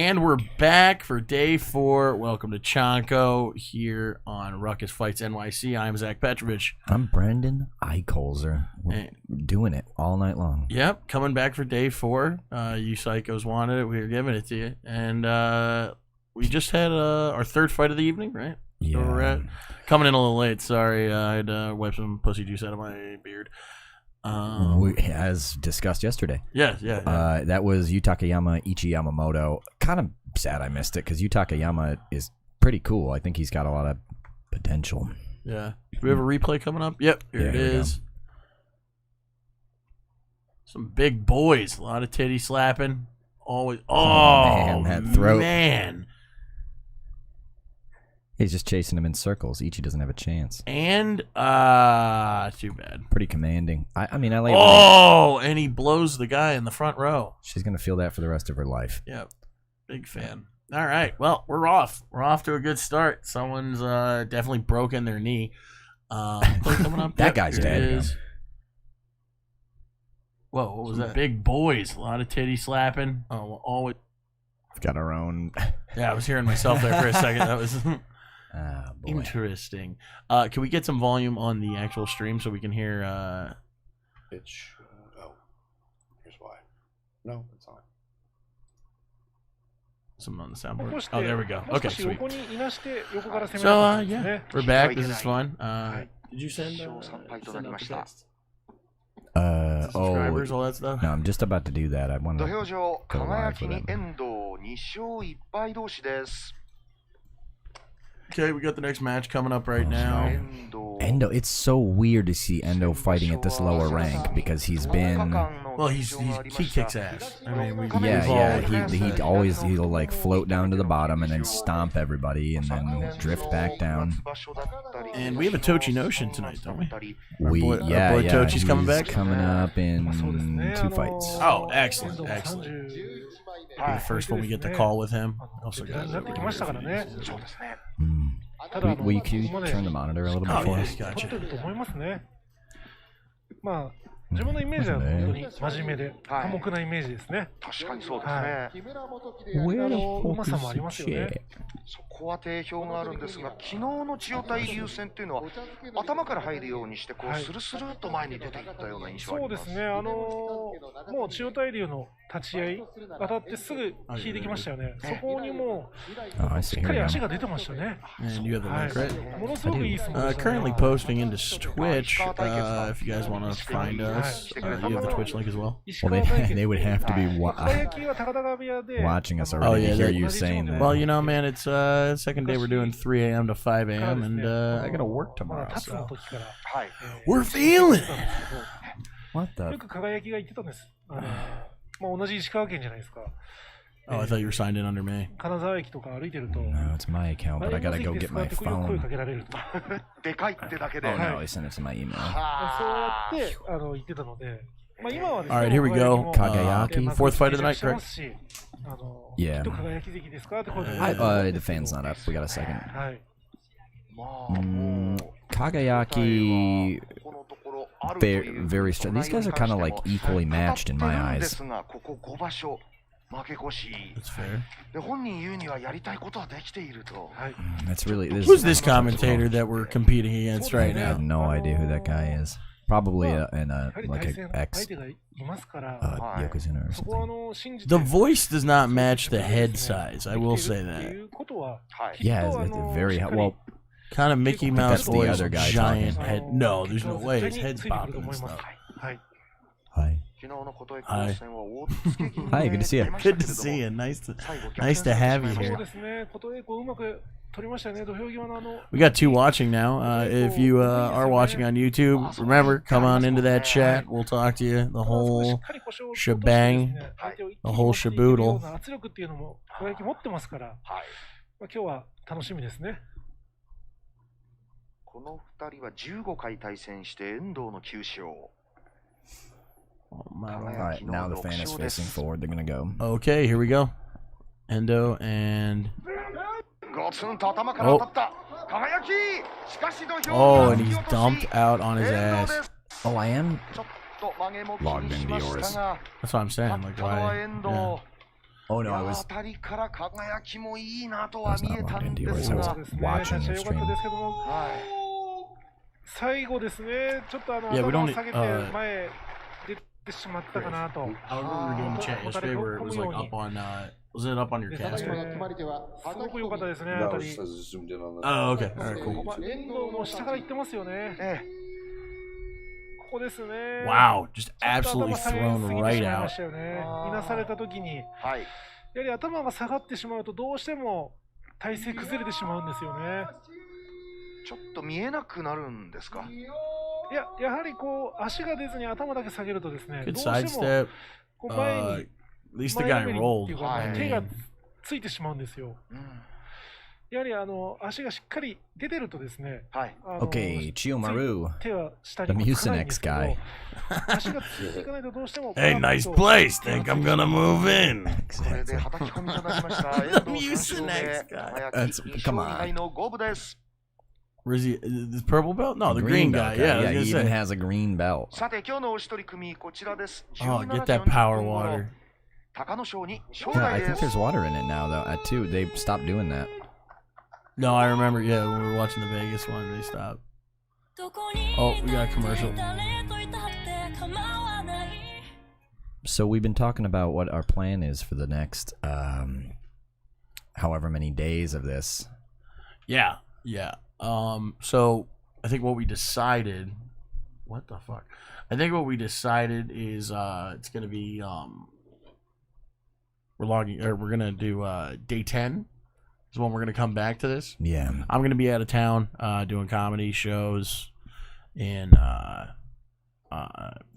And we're back for day 4. Welcome to Chonko here on Ruckus Fights NYC. I'm Zach Petrovich. I'm Brandon Eicholzer. We're doing it all night long. Yep, coming back for day 4. You psychos wanted it. We were giving it to you. And we just had our third fight of the evening, right? Yeah. So we're at, coming in a little late. Sorry, I had to wipe some pussy juice out of my beard. As discussed yesterday. Yeah. That was Yutakayama Ichi Yamamoto. Kind of sad I missed it because Yutakayama is pretty cool. I think he's got a lot of potential. Yeah. Do we have a replay coming up? Yep, here it is. Some big boys. A lot of titty slapping. Always. Oh, man, that throat. Man. He's just chasing him in circles. Ichi doesn't have a chance. And, too bad. Pretty commanding. I mean, I like. Oh, and he blows the guy in the front row. She's going to feel that for the rest of her life. Yep. Big fan. All right. Well, we're off. We're off to a good start. Someone's definitely broken their knee. Coming up. That guy's dead. Whoa, what was that? Big boys. A lot of titty slapping. Oh, always. We've got our own. Yeah, I was hearing myself there for a second. That was boy. Interesting. Can we get some volume on the actual stream so we can hear? Bitch. Oh, here's why. No, it's on. Something on the soundboard. Oh, there we go. Okay, sweet. So, So, yeah, we're back. This is fun. Did you send out the text? Subscribers, all that stuff? No, I'm just about to do that. I want to go live with him. Okay, we got the next match coming up right now. Endo, it's so weird to see Endo fighting at this lower rank because he's been. Well, he kicks ass. I mean, he'll like float down to the bottom and then stomp everybody and then drift back down. And we have a Tochi Notion tonight, don't we? Our boy Tochi's coming back. Coming up in 2 fights. Oh, excellent. Be the first one we get the call with him. Also got Will you turn the monitor a little bit for us? Gotcha. 自分のイメージは本当に真面目で寡黙なイメージですね。確かにそうですね。うまさもありますよね。そこは定評があるんですが、昨日の千代大龍戦っていうのは頭から入るようにしてこうスルスルっと前に出ていったような印象があります。そうですね。もう千代大龍の立ち合い当たってすぐ引いてきましたよね。そこにもしっかり足が出てましたね。ものすごくいい相撲。Currently posting into Twitch. If you guys want to find us, you have the Twitch link as well. Well, they would have to be watching us already to hear you saying that. Well, you know, man, it's second day we're doing 3 a.m. to 5 a.m. and I gotta work tomorrow, so we're feeling it. What the? よく輝きが言ってたんです。同じ石川県じゃないですか。Oh, I thought you were signed in under me. 金沢駅とか歩いてると。No, it's my account, but I gotta go get my phone. 声かけられると。でかいってだけで。Oh no, I sent it to my email. そうやって言ってたので。今はですね。All right, here we go. Kagayaki. Fourth fight of the night, correct? Yeah. 輝き関ですかって声 the fan's not up. We got a second. Kagayaki. Very strong. These guys are kind of like equally matched in my eyes. That's fair. That's really. Who's this commentator that we're competing against right now? I have no idea who that guy is. Probably like an ex Yokozuna or something. The voice does not match the head size. I will say that. Yeah, it's very well. Kind of Mickey Mouse voice, other guy giant talking. Head. No, there's no way. His head's popping and stuff. Hi. Hi, good to see you. Good to see you. Nice to have you here. We got 2 watching now. If you are watching on YouTube, remember, come on into that chat. We'll talk to you. The whole shebang. The whole shaboodle. この2人は15回対戦して遠藤の9勝。Alright, now the fan is facing forward. They're gonna go. Okay, here we go. Endo and. Oh, and he's dumped out on his ass. Oh, I am logged into yours. That's what I'm saying. Like, why? Yeah. Oh no, I 当 was たりから輝きもいいなと I は was 見え not た logged ん into で yours. す I が was そうですね、 watching 立ち the 上が良かった stream. ですけども、はい最後ですね、ちょっと Yeah, we 頭を don't 下げて 前出てしまったかなと。 I remember we were doing the chat yesterday where it was like up on, wasn't it up on your です caster? ねすごく良かったですね、当たり。 Oh, okay. All right, cool. 遠藤も下から行ってますよね。えここですね。 Wow, just ちょっと absolutely 頭下げす thrown ぎて right しまいま out. したよね。あーいなされた時に、やはいはり頭が下がってしまうとどうしても体勢崩れてしまうんですよね。ちょっと見えなくなるんですか。いや、やはりこう足が出ずに頭だけ下げるとですね、 Good どうしても sidestep. こう前に At least the 前 guy のめりってい rolled. うか、はい手がついてしまうんですよ。うんやはり足がしっかり出てるとですね、はい。 Okay, Chiyomaru, 手は下 the にもつかないん Mucinex ですけど guy. 足がついていかないとどうしても Hey, nice place. Think I'm gonna move in. これで Exactly. 叩き込みとなりました。遠藤 Mucinex 3 guy. 輝き That's- 2 come 勝 on. 2敗の五分です。 Where's he? This purple belt? No, the green guy. belt Yeah, I Yeah, he was even gonna say. has a green belt. さて、今日のお一人組、こちらです。 Oh, 17 get 時 that 40 power 分頃 water. 鷹の賞に勝 Yeah, I 利で think す。 there's water in it now, though. Too, they stopped doing that. No, I remember. Yeah, when we were watching the Vegas one, they stopped. Oh, we got a commercial. So we've been talking about what our plan is for the next, however many days of this. Yeah, yeah. So I think what we decided. What the fuck? I think what we decided is it's gonna be we're gonna do day 10 is when we're gonna come back to this. Yeah. I'm gonna be out of town doing comedy shows in the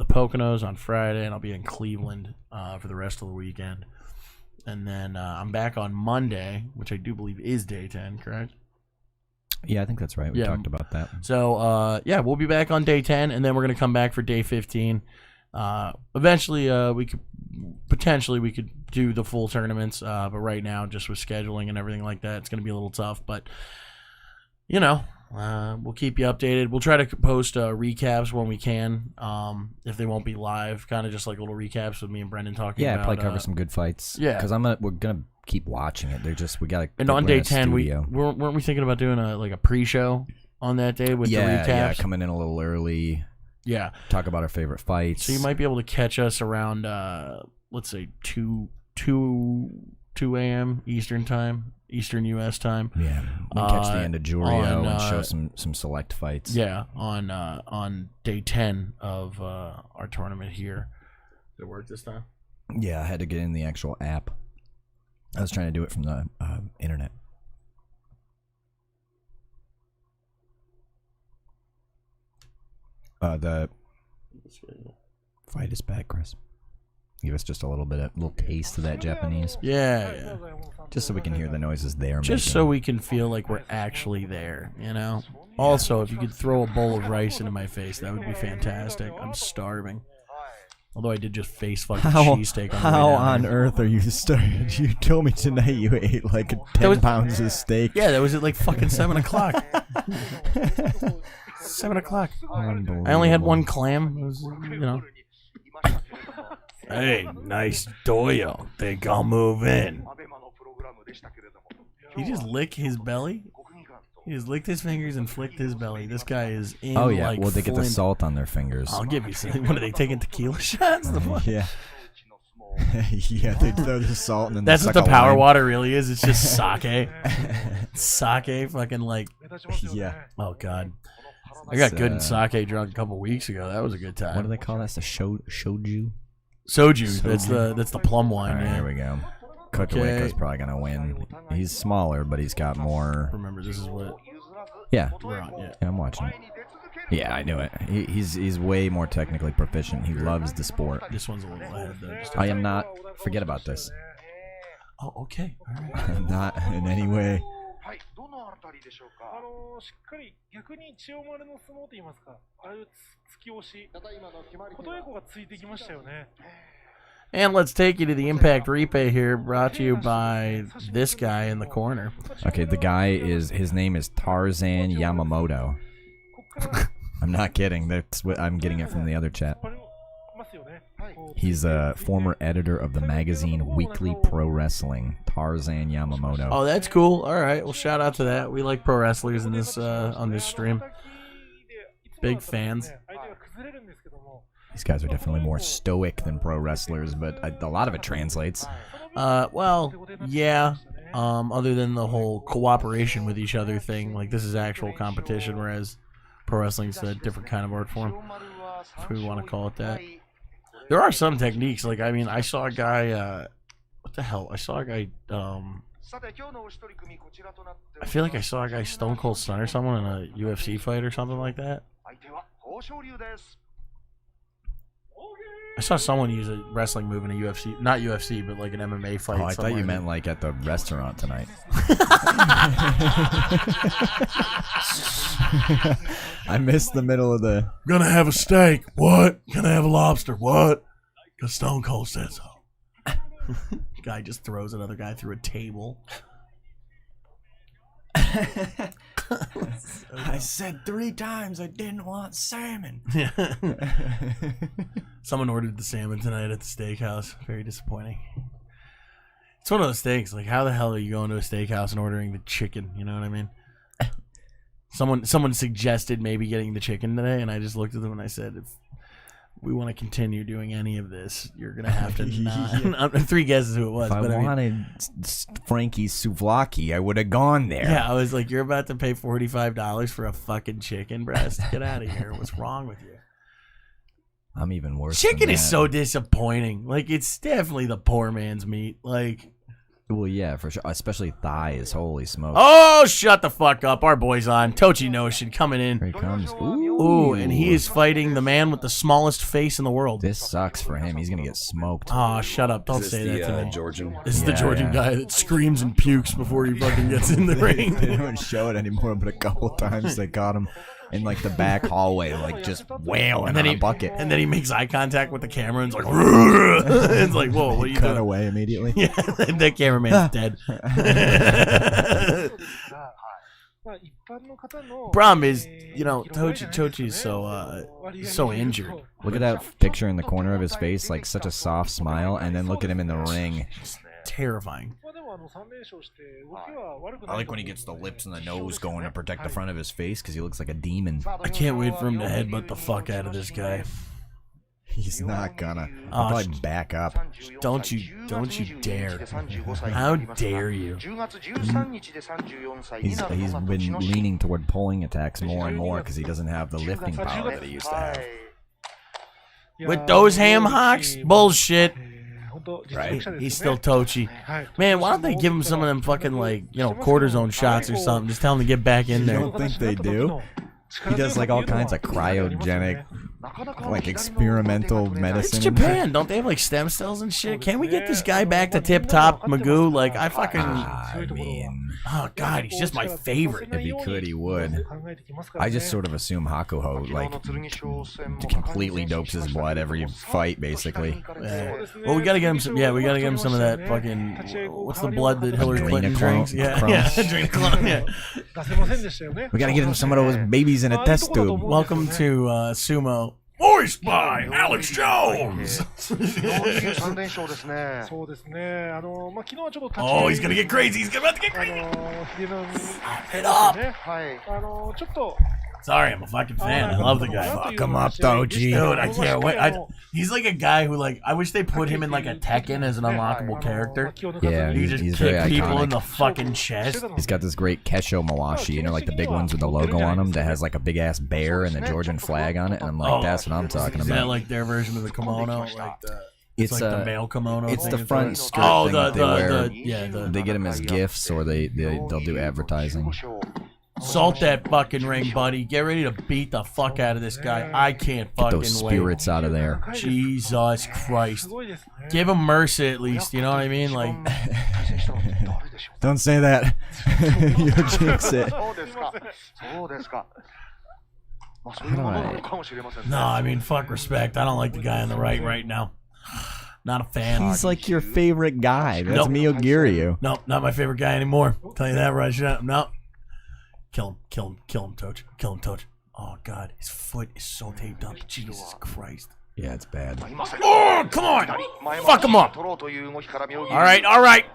Poconos on Friday, and I'll be in Cleveland for the rest of the weekend. And then I'm back on Monday, which I do believe is day 10, correct? Yeah, I think that's right. We Yeah. talked about that. So yeah, we'll be back on day 10, and then we're gonna come back for day 15. Eventually, we could do the full tournaments, but right now, just with scheduling and everything like that, it's gonna be a little tough. But you know, we'll keep you updated. We'll try to post recaps when we can, if they won't be live, kind of just like little recaps with me and Brendan talking. Yeah, about, probably cover some good fights. yeah. Because we're gonna keep watching it. They're just we gotta. And we're on in day a 10, studio. weren't we thinking about doing a pre-show on that day with the yeah, recaps? coming in a little early. Yeah. Talk about our favorite fights. So you might be able to catch us around, let's say 2 a.m. Eastern time, Eastern U.S. time. Yeah, we can catch the end of Jurio on, and show some select fights. Yeah, on day 10 of our tournament here. Did it work this time? Yeah, I had to get in the actual app. I was trying to do it from the internet. The fight is back, Chris. Give us just a little taste of that Japanese, Yeah. just so we can hear the noises they're Just making. so we can feel like we're actually there, you know? Also, if you could throw a bowl of rice into my face, that would be fantastic. I'm starving. Although I did just face fucking cheesesteak on the way How down on here. earth are you starting? You told me tonight you ate like 10 was- pounds of steak. Yeah, that was at like fucking 7 o'clock. 7 o'clock. I only had one clam. It was, you know. Hey, nice doyo. Think I'll move in. アベマのプログラムでしたけれども。 He just licked his belly? He just licked his fingers and flicked his belly. This guy is in Oh yeah, like well they get the Flint. salt on their fingers. I'll give you some. What are they taking tequila shots? The fuck? Yeah, yeah, they throw the salt and then That's they what suck the a power lime. water really is. It's just sake. Sake fucking like, Yeah. oh god. I got good and It's, sake drunk a couple weeks ago. That was a good time. What do they call that? The shoju? Soju. That's the plum All wine. right, Yeah. here we go. Okay. Kokowako's probably gonna win. He's smaller, but he's got more. Remember, this is what Yeah, we're on. Yeah. yeah, I'm watching it. Yeah, I knew it. He's way more technically proficient. He loves the sport. This one's a little ahead though. Just I am not. Forget about this. oh, okay. All right. I'm not in any way. はい、どのあたりでしょうか。しっかり逆に千代丸の相撲と言いますか、ああいう突き押し、琴恵光がついてきましたよね。 And let's take you to the Impact Replay here, brought to you by this guy in the corner. Okay, the guy his name is Tarzan Yamamoto. I'm not kidding. That's what I'm getting it from the other chat. 引っ張りますよね。He's a former editor of the magazine Weekly Pro Wrestling, Tarzan Yamamoto. Oh, that's cool. All right. Well, shout out to that. We like pro wrestlers in this on this stream. Big fans. These guys are definitely more stoic than pro wrestlers, but a lot of it translates. Well, yeah. Other than the whole cooperation with each other thing, like this is actual competition, whereas pro wrestling's a different kind of art form, if we want to call it that. There are some techniques, like I mean, I saw a guy. What the hell? I saw a guy. I feel like I saw a guy Stone Cold Stunner someone in a UFC fight or something like that. I saw someone use a wrestling move in a UFC, not UFC, but like an MMA fight. Oh, I thought you meant like at the restaurant tonight. I missed the middle of the... Gonna have a steak. What? Gonna have a lobster. What? Because Stone Cold said so. Guy just throws another guy through a table. I said 3 times I didn't want salmon. Someone ordered the salmon tonight at the steakhouse. Very disappointing. It's one of those things. Like, how the hell are you going to a steakhouse and ordering the chicken? You know what I mean? Someone suggested maybe getting the chicken today, and I just looked at them and I said, if we want to continue doing any of this, you're gonna have to not. 3 guesses who it was. If I wanted Frankie's souvlaki, I would have gone there. Yeah, I was like, you're about to pay $45 for a fucking chicken breast? Get out of here. What's wrong with you? I'm even worse. Chicken is so disappointing. Like, it's definitely the poor man's meat. Like, well, yeah, for sure. Especially thighs. Holy smokes. oh, shut the fuck up. Our boy's on. Tochi Notion coming in. Here he comes. Ooh, and he is fighting the man with the smallest face in the world. This sucks for him. He's gonna get smoked. Oh, shut up. Don't say that to me. Georgian? This is the Georgian guy that screams and pukes before he fucking gets in the ring. They don't show it anymore, but a couple times they got him in like the back hallway, like just wailing on a bucket. And then he makes eye contact with the camera and it's like, it's like, whoa, what are you Cut doing? away immediately. Yeah, that cameraman's dead. Problem is, you know, Tochi's so injured. Look at that picture in the corner of his face, like such a soft smile, and then look at him in the ring. Terrifying. I like when he gets the lips and the nose going to protect the front of his face because he looks like a demon. I can't wait for him to headbutt the fuck out of this guy. He's not gonna. I'll probably back up. Don't you dare. How dare you? He's been leaning toward pulling attacks more and more because he doesn't have the lifting power that he used to have. With those ham hocks? Bullshit. Right. He's still Tochi. Man, why don't they give him some of them fucking, like, you know, cortisone shots or something? Just tell him to get back in You there. don't think they do? He does like all kinds of cryogenic, like experimental medicine. It's Japan. Don't they have like stem cells and shit? Can't we get this guy back to tip top Magoo? Like, I fucking. I mean, oh god, he's just my favorite. if he could, he would. I just sort of assume Hakuho like completely dopes his blood every fight, basically. Well, we gotta get him some. Yeah, we gotta get him some of that fucking. What's the blood that Hillary Clinton drinks? Yeah, adrenochrome. Yeah. We gotta get him some of those babies in a test tube. Welcome to Sumo. Voiced by Alex Jones. Oh, he's gonna get crazy. He's about to get crazy. It up. Sorry, I'm a fucking fan. I love the guy. Fuck him up, Doji. Dude, I can't wait. He's like a guy who, like, I wish they put him in like a Tekken as an unlockable character. Yeah, You just he's kick very people in iconic. the fucking chest. He's got this great Kesho Mawashi, you know, like the big ones with the logo on them that has like a big ass bear and the Georgian flag on it. And I'm like, that's what I'm talking Is that about. like their version of the kimono? Like the, It's like the male kimono. It's thing the is front like- skirt Oh, thing that they wear. They get them as gifts or they'll do advertising. Salt that fucking ring, buddy. Get ready to beat the fuck out of this guy. I can't Get fucking those wait. spirits out of there. Jesus Christ. Give him mercy at least, you know what I mean? Like, Don't say that. You'll jinx it. no, I mean, fuck respect. I don't like the guy on the right now. Not a fan. He's like your favorite guy. That's Nope. Miyogiryu. Nope, not my favorite guy anymore. Tell you that right now. No. Kill him, Toach. Kill him, Toach. Oh, God. His foot is so taped up. Jesus Christ. Yeah, it's bad. Oh, come on! Fuck him up! Alright,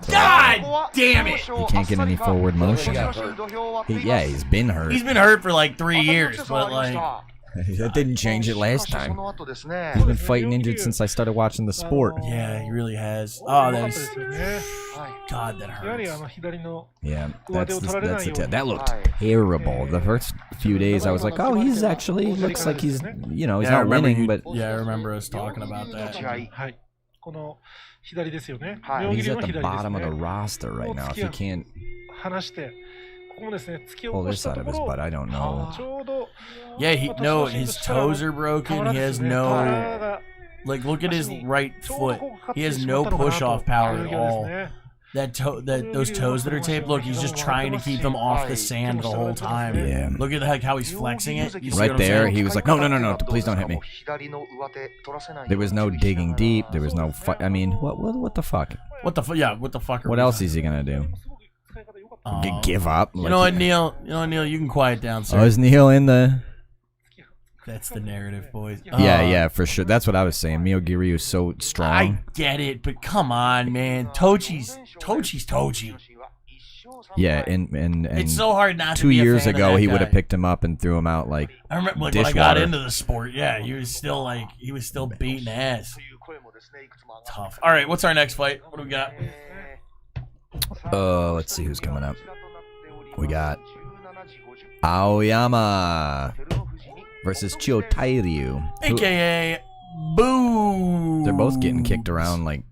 God damn it! He can't get any forward motion. He's been hurt. He's been hurt for like 3 years, but like... That didn't change it last time. He's been fighting injured since I started watching the sport. Yeah, he really has. Oh, that's... God, that hurts. Yeah, that looked terrible. The first few days I was like, oh, he's actually, looks like he's, he's not winning, but... Yeah, I remember us talking about that. He's at the bottom of the roster right now. If you can't pull this out of his butt, I don't know. Yeah, his toes are broken. He has no... Like, look at his right foot. He has no push-off power at all. Those toes that are taped, look, he's just trying to keep them off the sand the whole time. Yeah. Look at how he's flexing it. Right there, he was like, no, please don't hit me. There was no digging deep. There was no I mean, what the fuck? What the fuck? What else is he gonna do? Give up? You know what, Neil? You can quiet down, sir. Oh, is Neil in the... That's the narrative, boys. Yeah, for sure. That's what I was saying. Miyogiri is so strong. I get it, but come on, man. Tochi's Tochi. Yeah, and it's so hard not to 2 be a years fan ago, of he that would have guy. picked him up and threw him out like I remember when I got into the sport. Yeah, he was still beating ass. Tough. All right, what's our next fight? What do we got? Let's see who's coming up. We got Aoyama versus Chiyotairyu, AKA Boo. They're both getting kicked around like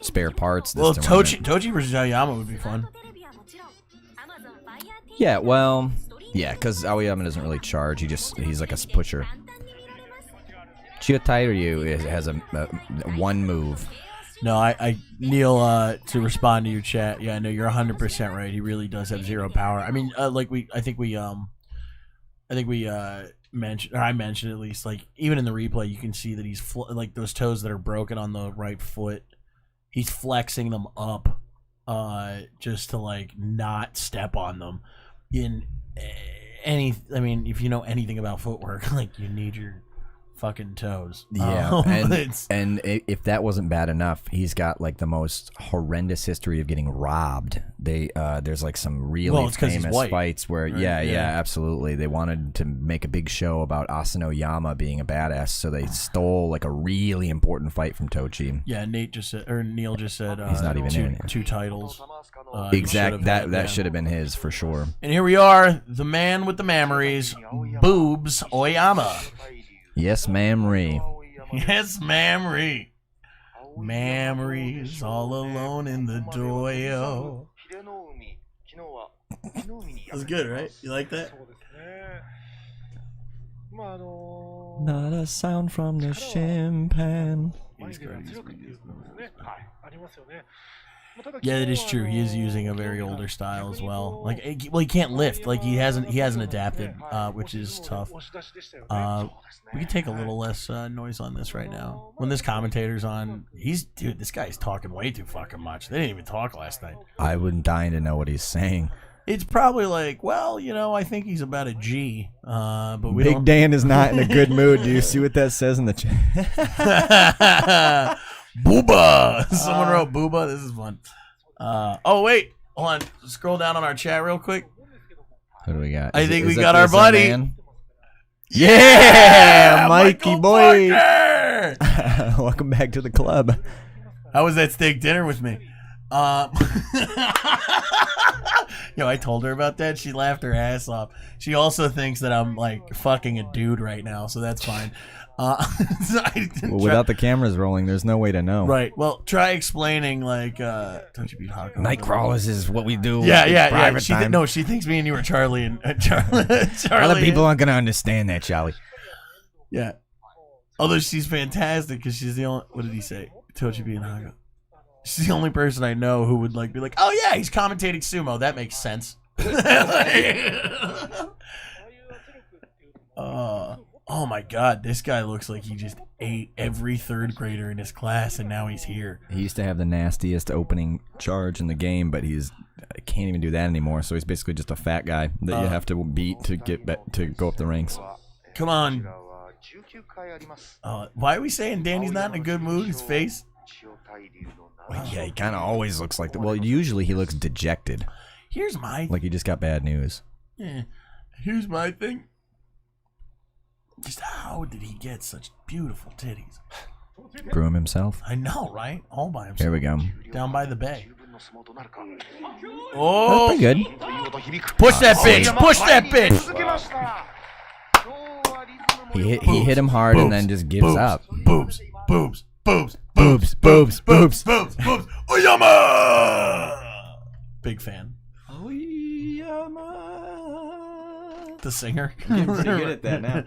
spare parts. Well, Tochi versus Aoyama would be fun. Yeah, well, yeah, because Aoyama doesn't really charge. He's like a pusher. Chiyotairyu has a one move. No, Neil, to respond to your chat, yeah, no, you're 100% right. He really does have zero power. I mean, I think we mentioned, or I mentioned at least, like, even in the replay, you can see that he's, like, those toes that are broken on the right foot, he's flexing them up, just to, like, not step on them. I mean, if you know anything about footwork, like, you need your fucking toes. Yeah, and if that wasn't bad enough, he's got like the most horrendous history of getting robbed. There's like some really famous fights where yeah, absolutely. They wanted to make a big show about Asanoyama being a badass, so they stole like a really important fight from Tochi. Yeah, Neil just said he's not even in it. 2 titles. Exactly, that should have been his for sure. And here we are, the man with the memories, Boobs Oyama. Yes, Mamrie. Yes, Mamrie. Mamrie's all alone in the doyo. That's good, right? You like that? Not a sound from the champagne. Yeah, that is true. He is using a very older style as well. Like, he can't lift. Like, he hasn't adapted, which is tough. We can take a little less noise on this right now. When this commentator's on, dude, this guy's talking way too fucking much. They didn't even talk last night. I wouldn't dying to know what he's saying. It's probably like, well, I think he's about a G. But we Big Dan is not in a good mood. Do you see what that says in the chat? Booba. Someone wrote Booba. This is fun. Oh wait, hold on. Scroll down on our chat real quick. What do we got? I think we got our buddy. Yeah, Mikey boy. Parker! Welcome back to the club. How was that steak dinner with me? Yo, I told her about that. She laughed her ass off. She also thinks that I'm like fucking a dude right now, so that's fine. Without the cameras rolling, there's no way to know. Right. Well, try explaining like don't you be hot. Nightcrawlers is what we do. Yeah. She thinks me and you are Charlie and Charlie. Other people aren't gonna understand that, Charlie. Yeah. Although she's fantastic because she's the only. What did he say? Tochi being Haga. She's the only person I know who would like be like, oh yeah, he's commentating sumo. That makes sense. Oh my god, this guy looks like he just ate every third grader in his class and now he's here. He used to have the nastiest opening charge in the game, but can't even do that anymore. So he's basically just a fat guy that you have to beat to go up the ranks. Come on, Why are we saying Danny's not in a good mood? His face? Well, yeah, he kind of always looks like that. Well, usually he looks dejected. Here's my... Like he just got bad news. Yeah. Here's my thing. Just how did he get such beautiful titties? Grew him himself? I know, right? All by himself. Here we go. Down by the bay. Oh, that's pretty good. Push that bitch! Push that bitch! He hit him hard and then just gives up. Boobs, boobs, boobs, boobs, boobs, boobs, boobs, boobs. Oyama! Big fan. Oyama. The singer. I'm pretty good at that now.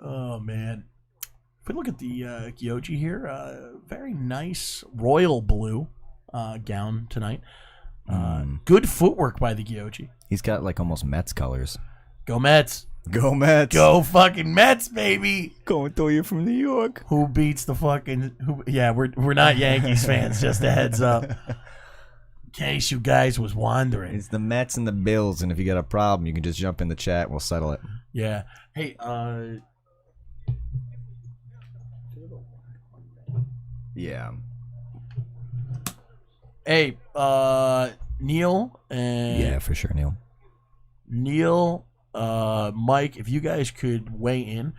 Oh man. If we look at the Gyoji here, very nice royal blue gown tonight. Good footwork by the Gyoji. He's got like almost Mets colors. Go Mets. Go Mets. Go fucking Mets, baby. Going to you from New York. Who beats the fucking... Yeah, we're not Yankees fans, just a heads up. In case you guys was wondering. It's the Mets and the Bills, and if you got a problem, you can just jump in the chat and we'll settle it. Yeah. Hey, yeah. Hey, Neil and... Yeah, for sure, Neil. Neil, Mike, if you guys could weigh in,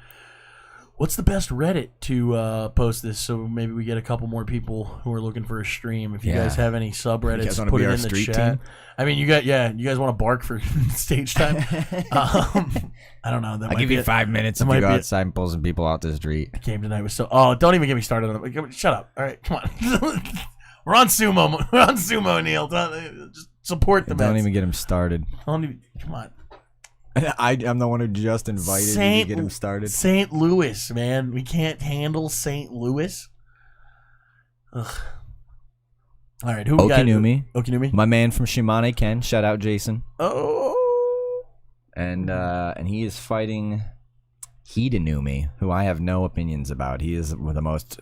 what's the best Reddit to post this so maybe we get a couple more people who are looking for a stream? If you guys have any subreddits, put it in the chat. Team? I mean, you guys want to bark for stage time? I don't know. I'll give you 5 minutes if you go outside and pull some people out the street. I came tonight was so... Oh, don't even get me started on it. Shut up. All right, come on. We're on Sumo. We're on Sumo, Neil. Just support the Mets. Don't even get him started. Come on. I'm the one who just invited you to get him started. St. Louis, man. We can't handle St. Louis. Ugh. All right, who we got? Okinumi. My man from Shimane Ken. Shout out Jason. Oh. And he is fighting Hidenumi, who I have no opinions about. He is the most...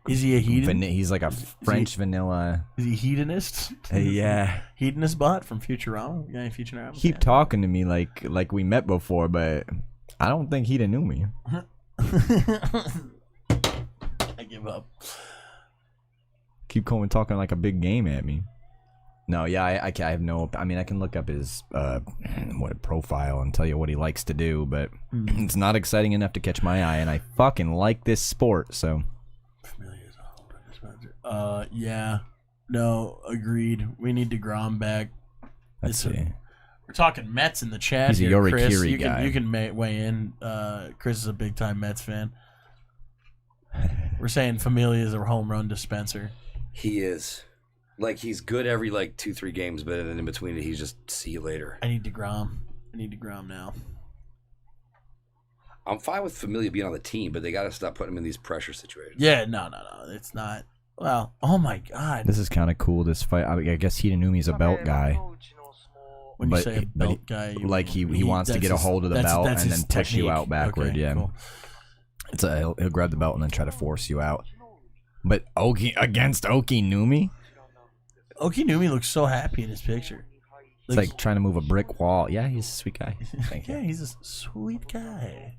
Is he a hedon? He's like a French vanilla... Is he hedonist? Yeah. Hedonist bot from Futurama? Yeah, Futurama. Keep talking to me like we met before, but I don't think Hidenumi. I give up. Keep coming talking like a big game at me. No, yeah, I have no... I mean, I can look up his profile and tell you what he likes to do, but it's not exciting enough to catch my eye, and I fucking like this sport, so... Yeah. No, agreed. We need DeGrom back. Let's see. We're talking Mets in the chat. He's here, a Chris. Yorikiri guy. You can weigh in. Chris is a big-time Mets fan. We're saying Familia is a home run dispenser. He is. Like, he's good every, 2-3 games, but then in between it, he's just see you later. I need DeGrom. now. I'm fine with Familia being on the team, but they got to stop putting him in these pressure situations. Yeah, no. It's not. Well, oh my God. This is kind of cool, this fight. I guess Hidenumi's a belt guy. When you say a belt guy, he wants to get a hold of the belt and then push you out backward. Okay, yeah, cool. He'll grab the belt and then try to force you out. But against Okinumi? Okinumi looks so happy in his picture. It's like trying to move a brick wall. Yeah, he's a sweet guy. Yeah, he's a sweet guy.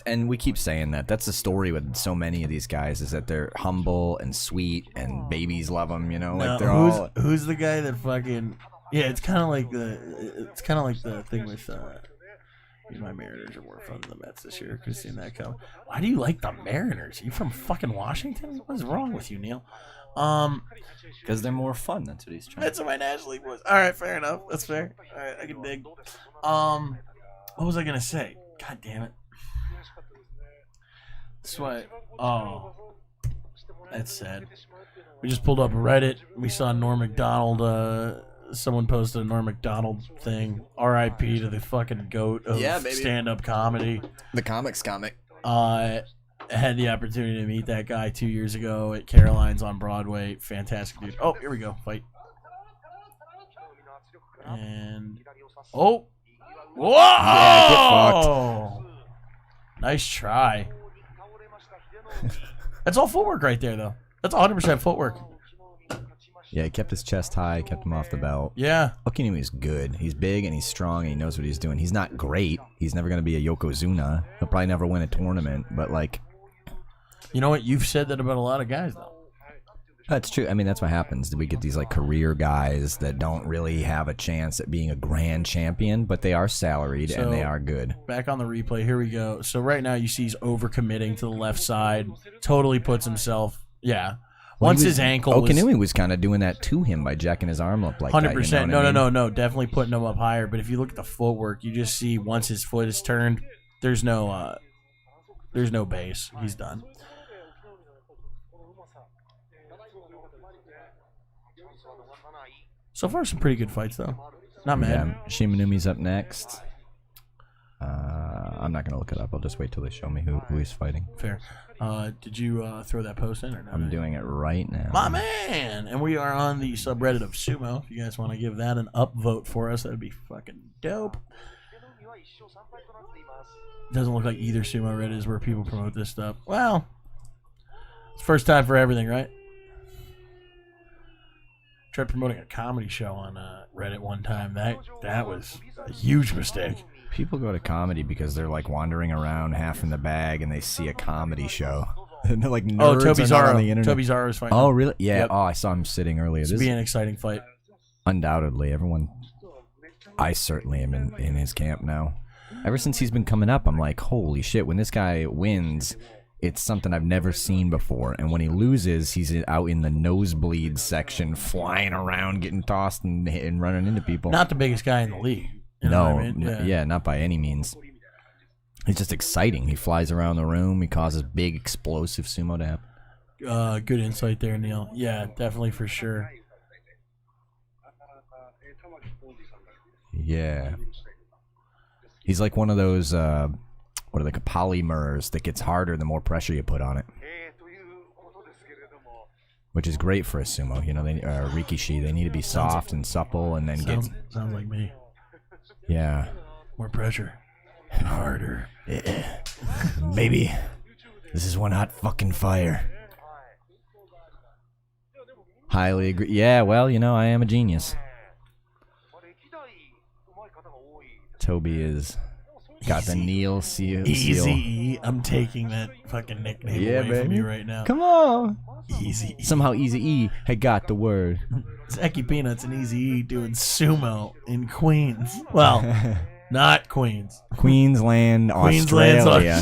And we keep saying that. That's the story with so many of these guys, is that they're humble and sweet and babies love them, you know? Like they're who's the guy that fucking... Yeah, it's kind of like the thing with... my Mariners are more fun than the Mets this year. Could have seen that coming. Why do you like the Mariners? Are you from fucking Washington? What is wrong with you, Neil? Because they're more fun. That's what he's trying. That's what my National League was. All right, fair enough. That's fair. All right, I can dig. What was I gonna say? God damn it. That's why. Oh, that's sad. We just pulled up Reddit. We saw Norm Macdonald. Someone posted a Norm Macdonald thing. R.I.P. to the fucking goat of stand-up comedy. The comics comic. I had the opportunity to meet that guy 2 years ago at Caroline's on Broadway. Fantastic dude. Oh, here we go. Fight. And whoa! Yeah, get fucked. Nice try. That's all footwork right there, though. That's 100% footwork. Yeah, he kept his chest high, kept him off the belt. Yeah. Okinumi is good. He's big and he's strong and he knows what he's doing. He's not great. He's never going to be a Yokozuna. He'll probably never win a tournament, but like... You know what? You've said that about a lot of guys, though. That's true. I mean, that's what happens. We get these like career guys that don't really have a chance at being a grand champion, but they are salaried and they are good. Back on the replay, here we go. So right now you see he's overcommitting to the left side. Totally puts himself, Once his ankle Okinumi was kind of doing that to him by jacking his arm up like 100%. that. 100%. No. Definitely putting him up higher. But if you look at the footwork, you just see once his foot is turned, there's no base. He's done. So far, some pretty good fights, though. Not mad. Yeah, Shimanumi's up next. I'm not going to look it up. I'll just wait till they show me who he's fighting. Fair. Did you throw that post in or not? I'm doing it right now. My man! And we are on the subreddit of Sumo. If you guys want to give that an upvote for us, that would be fucking dope. Doesn't look like either Sumo Reddit is where people promote this stuff. Well, it's first time for everything, right? Tried promoting a comedy show on Reddit one time. That was a huge mistake. People go to comedy because they're like wandering around half in the bag and they see a comedy show. And they're like nerds Toby Zaro. On the internet. Toby Zaro is fighting. Oh, really? Yeah. Yep. Oh, I saw him sitting earlier. This will be an exciting fight. Undoubtedly. Everyone. I certainly am in his camp now. Ever since he's been coming up, I'm like, holy shit, when this guy wins, it's something I've never seen before. And when he loses, he's out in the nosebleed section, flying around, getting tossed and running into people. Not the biggest guy in the league. You know what I mean? Yeah, not by any means. He's just exciting. He flies around the room. He causes big, explosive sumo to happen. Good insight there, Neil. Yeah, definitely for sure. Yeah. He's like one of those, what are they, polymers that gets harder the more pressure you put on it. Which is great for a sumo. You know, Rikishi, they need to be soft and supple and then Sounds like me. Yeah. More pressure. Harder. Yeah. Baby, this is one hot fucking fire. Highly agree. Yeah, well, you know, I am a genius. Toby is got the Neil seal. Easy. I'm taking that fucking nickname away from you right now. Come on. Easy. Somehow Easy E had got the word. It's Eki Peanuts and Easy E doing sumo in Queens. Well, not Queens. Queensland, Australia.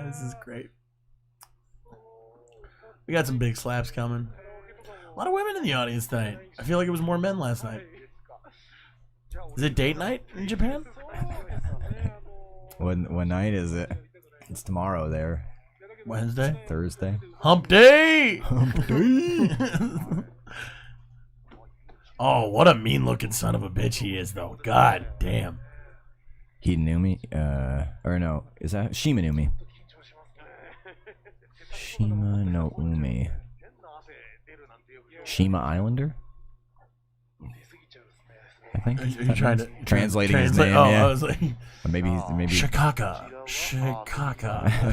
This is great. We got some big slaps coming. A lot of women in the audience tonight. I feel like it was more men last night. Is it date night in Japan? What night is it? It's tomorrow there. Wednesday? Thursday. Hump day! Hump day! Oh, what a mean-looking son of a bitch he is, though. God damn. Hidenumi? Or no, is that Shimanumi? Shima no Umi. Shima Islander? I think. Are you trying to translating his name? Oh, yeah. I was like, maybe Shikaka.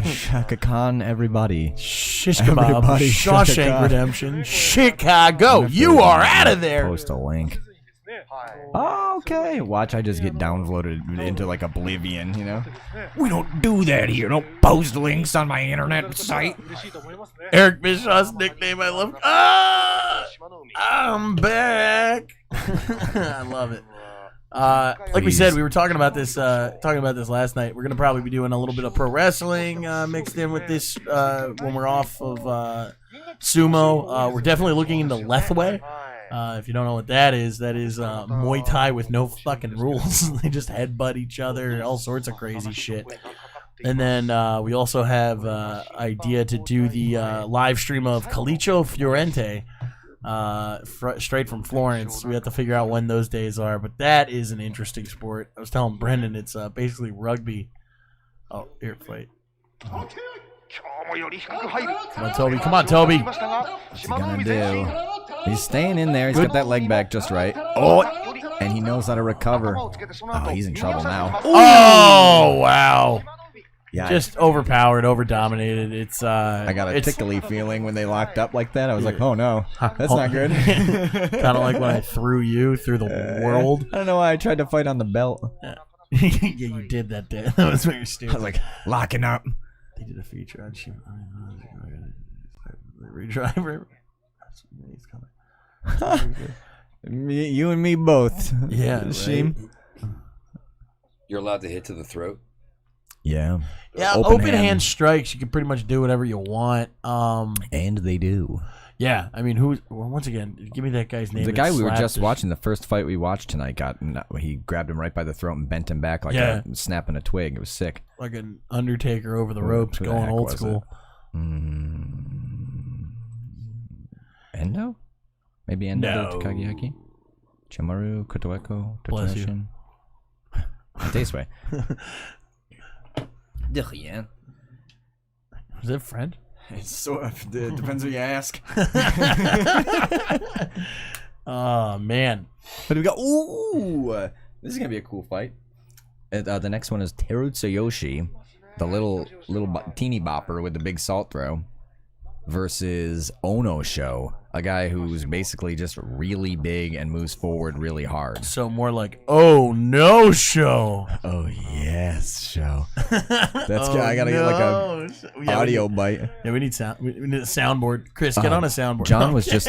Shaka Khan, everybody. Shish kebab. Shawshank Redemption. Chicago. You are out of there. Post a link. Oh, okay. Watch, I just get downvoted into like oblivion, you know? We don't do that here. Don't post links on my internet site. Eric Bishaw's nickname, I love. I'm back. I love it. Like we said, we were talking about this last night. We're gonna probably be doing a little bit of pro wrestling mixed in with this when we're off of sumo. We're definitely looking into Lethway. If you don't know what that is Muay Thai with no fucking rules. They just headbutt each other, all sorts of crazy shit. And then we also have idea to do the live stream of Calcio Fiorente. Straight from Florence. We have to figure out when those days are, but that is an interesting sport. I was telling Brendan it's basically rugby. Oh, here, fight. Come on, Toby. Come on, Toby. What's he gonna do? He's staying in there. He's got that leg back just right. Oh, and he knows how to recover. Oh, he's in trouble now. Oh, wow. Yeah, just overpowered, overdominated. It's I got a tickly feeling when they locked up like that. I was like, oh no, that's not good. Kind of like when I threw you through the world. I don't know why I tried to fight on the belt. Yeah, you did that day. That was what you're stupid. I was like, locking up. They did a feature on Shoot. Redriver. He's coming. You and me both. Yeah, Sheem. right? You're allowed to hit to the throat. Yeah. Yeah, open hand strikes. You can pretty much do whatever you want. And they do. Yeah, I mean, once again, give me that guy's name. The guy we were just watching, the first fight we watched tonight, he grabbed him right by the throat and bent him back like snapping a twig. It was sick. Like an Undertaker over the ropes, going old school. Endo? Maybe Endo No. Takagi? Chimaru, Kotoeko, Bless you. Totoshin. This way. Is it Fred? It's sort of, it depends who you ask. Oh, man. What do we got? Ooh! This is going to be a cool fight. The next one is Terutsuyoshi, the little teeny bopper with the big salt throw, versus Ono Show, a guy who's basically just really big and moves forward really hard. So more like, oh no, Show. Oh yes, Show. That's I gotta get like a audio bite. Yeah, we need sound. We need a soundboard. Chris, get on a soundboard. John was just.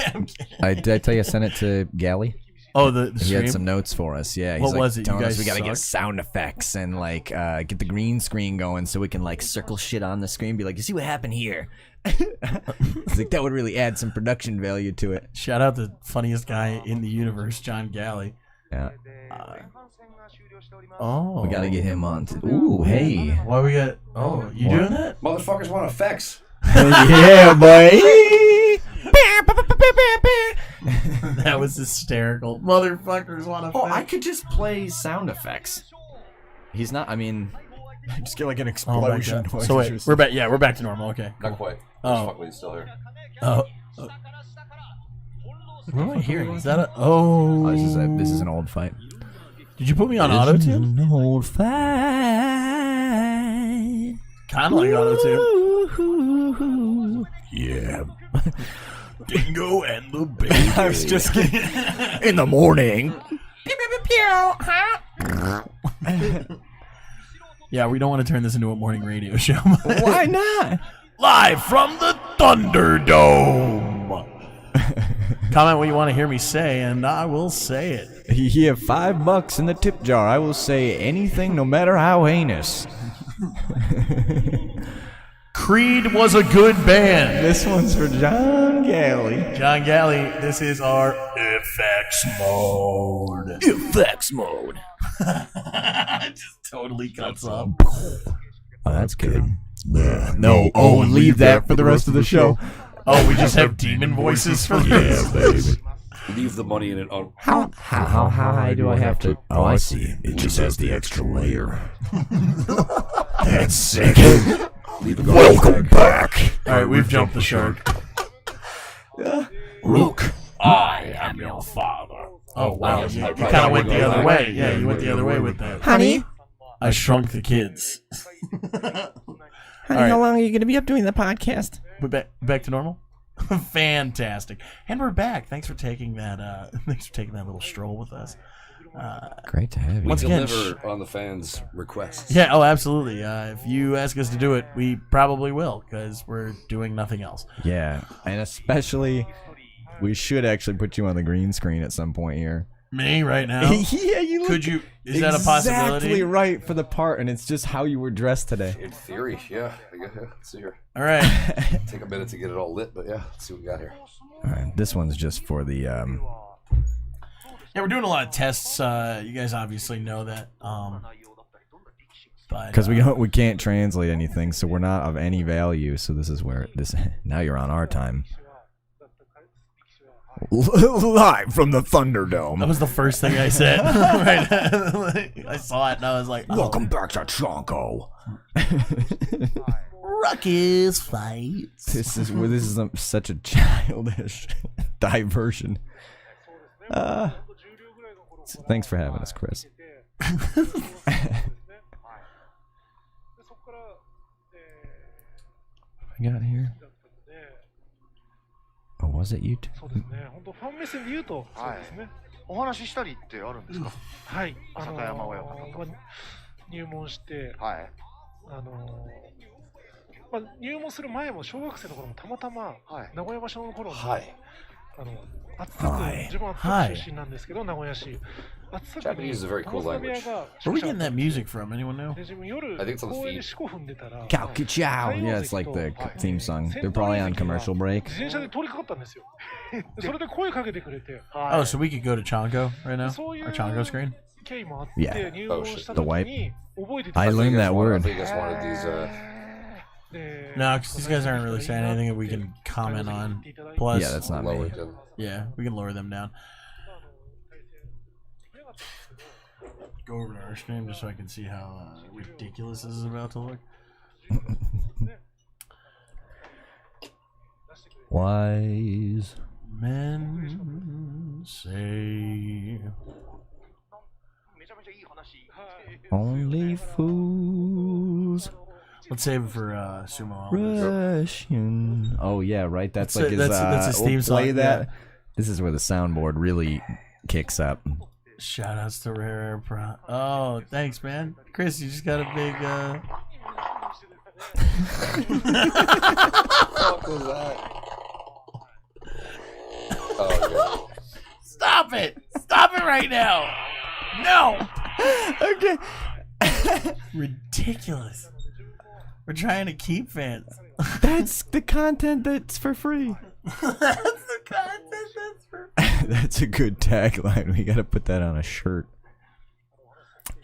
Did I tell you I sent it to Gally? Oh, the he stream? had some notes for us. Yeah, he's what like, was it? You telling us guys we gotta suck? get sound effects and like get the green screen going so we can like circle shit on the screen. Be like, you see what happened here? It's like that would really add some production value to it. Shout out the funniest guy in the universe, John Gally. Yeah. Oh, We gotta get him on. Ooh, hey. Why we got? Oh, you doing that? Motherfuckers want effects. Yeah, boy. That was hysterical. Motherfuckers want to. Oh, I could just play sound effects. He's not. I mean, just get like an explosion noise. So wait, we're back. Yeah, we're back to normal. Okay. Not quite. Oh. Fuckley's still here. Oh. What am I hearing? Is that a? Oh. This is an old fight. Did you put me on auto tune? An old fight. Kind of like auto tune. Yeah. Dingo and the baby. I was just kidding. In the morning. Yeah, we don't want to turn this into a morning radio show. Why not? Live from the Thunderdome. Comment what you want to hear me say, and I will say it. You have $5 in the tip jar. I will say anything, no matter how heinous. Creed was a good band. This one's for John Gally. John Gally, this is our effects mode. Effects mode. It just totally cuts up. Oh, that's good. Yeah. No, leave that for the rest of the show. Oh, we just have demon voices for this? Yeah, baby. Leave the money in it. Oh. How high do I have to? Oh, I see. It just has the extra layer. That's sick. Welcome back. All right, we've jumped the shark. Look. I am your father. Oh, wow. You kind of went the other way. Yeah, you went the other way with that. Honey? I shrunk the kids. Honey, how long are you going to be up doing the podcast? We're back to normal? Fantastic. And we're back. Thanks for taking that little stroll with us. Great to have you. We Once again, deliver on the fans' requests. Yeah, oh, absolutely. If you ask us to do it, we probably will, because we're doing nothing else. Yeah, and especially, we should actually put you on the green screen at some point here. Me right now? Yeah, you look Could you? Is that a possibility? Exactly right for the part, and it's just how you were dressed today. In theory, yeah. Let's see here. All right. Take a minute to get it all lit, but yeah, let's see what we got here. All right, this one's just for the. Yeah, we're doing a lot of tests. You guys obviously know that. Because we can't translate anything, so we're not of any value. So this is where this. Now you're on our time. Live from the Thunderdome. That was the first thing I said. Right. I saw it and I was like, oh. Welcome back to Chonko. Ruckus fights. This is such a childish diversion. Thanks for having us, Chris. I got here. Oh, was it you two? そうですね。本当ファン目線で言うと、そうですね。お話ししたりってあるんですか？はい。浅田山親方と。入門して、はい。入門する前も小学生の頃もたまたま名古屋場所の頃に、厚作、自分は厚作出身なんですけど、名古屋市。厚作に Japanese is a very cool language. Where are we getting that music from? Anyone know? I think it's on the feed. Cow Chow. Yeah, it's like the theme song. They're probably on commercial break. 自転車で通りかかったんですよ。それで声かけてくれて。Oh, so we could go to Chanko right now? Our Chanko screen? Yeah. The wipe. 覚えてた。I learned that word. I think that's one of these. No, because these guys aren't really saying anything that we can comment on. Plus, Yeah, that's not me. yeah, we can lower them down. Go over to our stream just so I can see how ridiculous this is about to look. Wise men say only fools. Let's save it for Sumo. Russian. Oh yeah, right. That's like his. That's his theme song. Play that. Yeah. This is where the soundboard really kicks up. Shoutouts to Rare Air Pro. Oh, thanks, man. Chris, you just got a big. What was that? Oh, yeah. Stop it! Stop it right now! No! Okay. Ridiculous. We're trying to keep fans. That's the content that's for free. That's the content that's for free. That's a good tagline. We gotta put that on a shirt.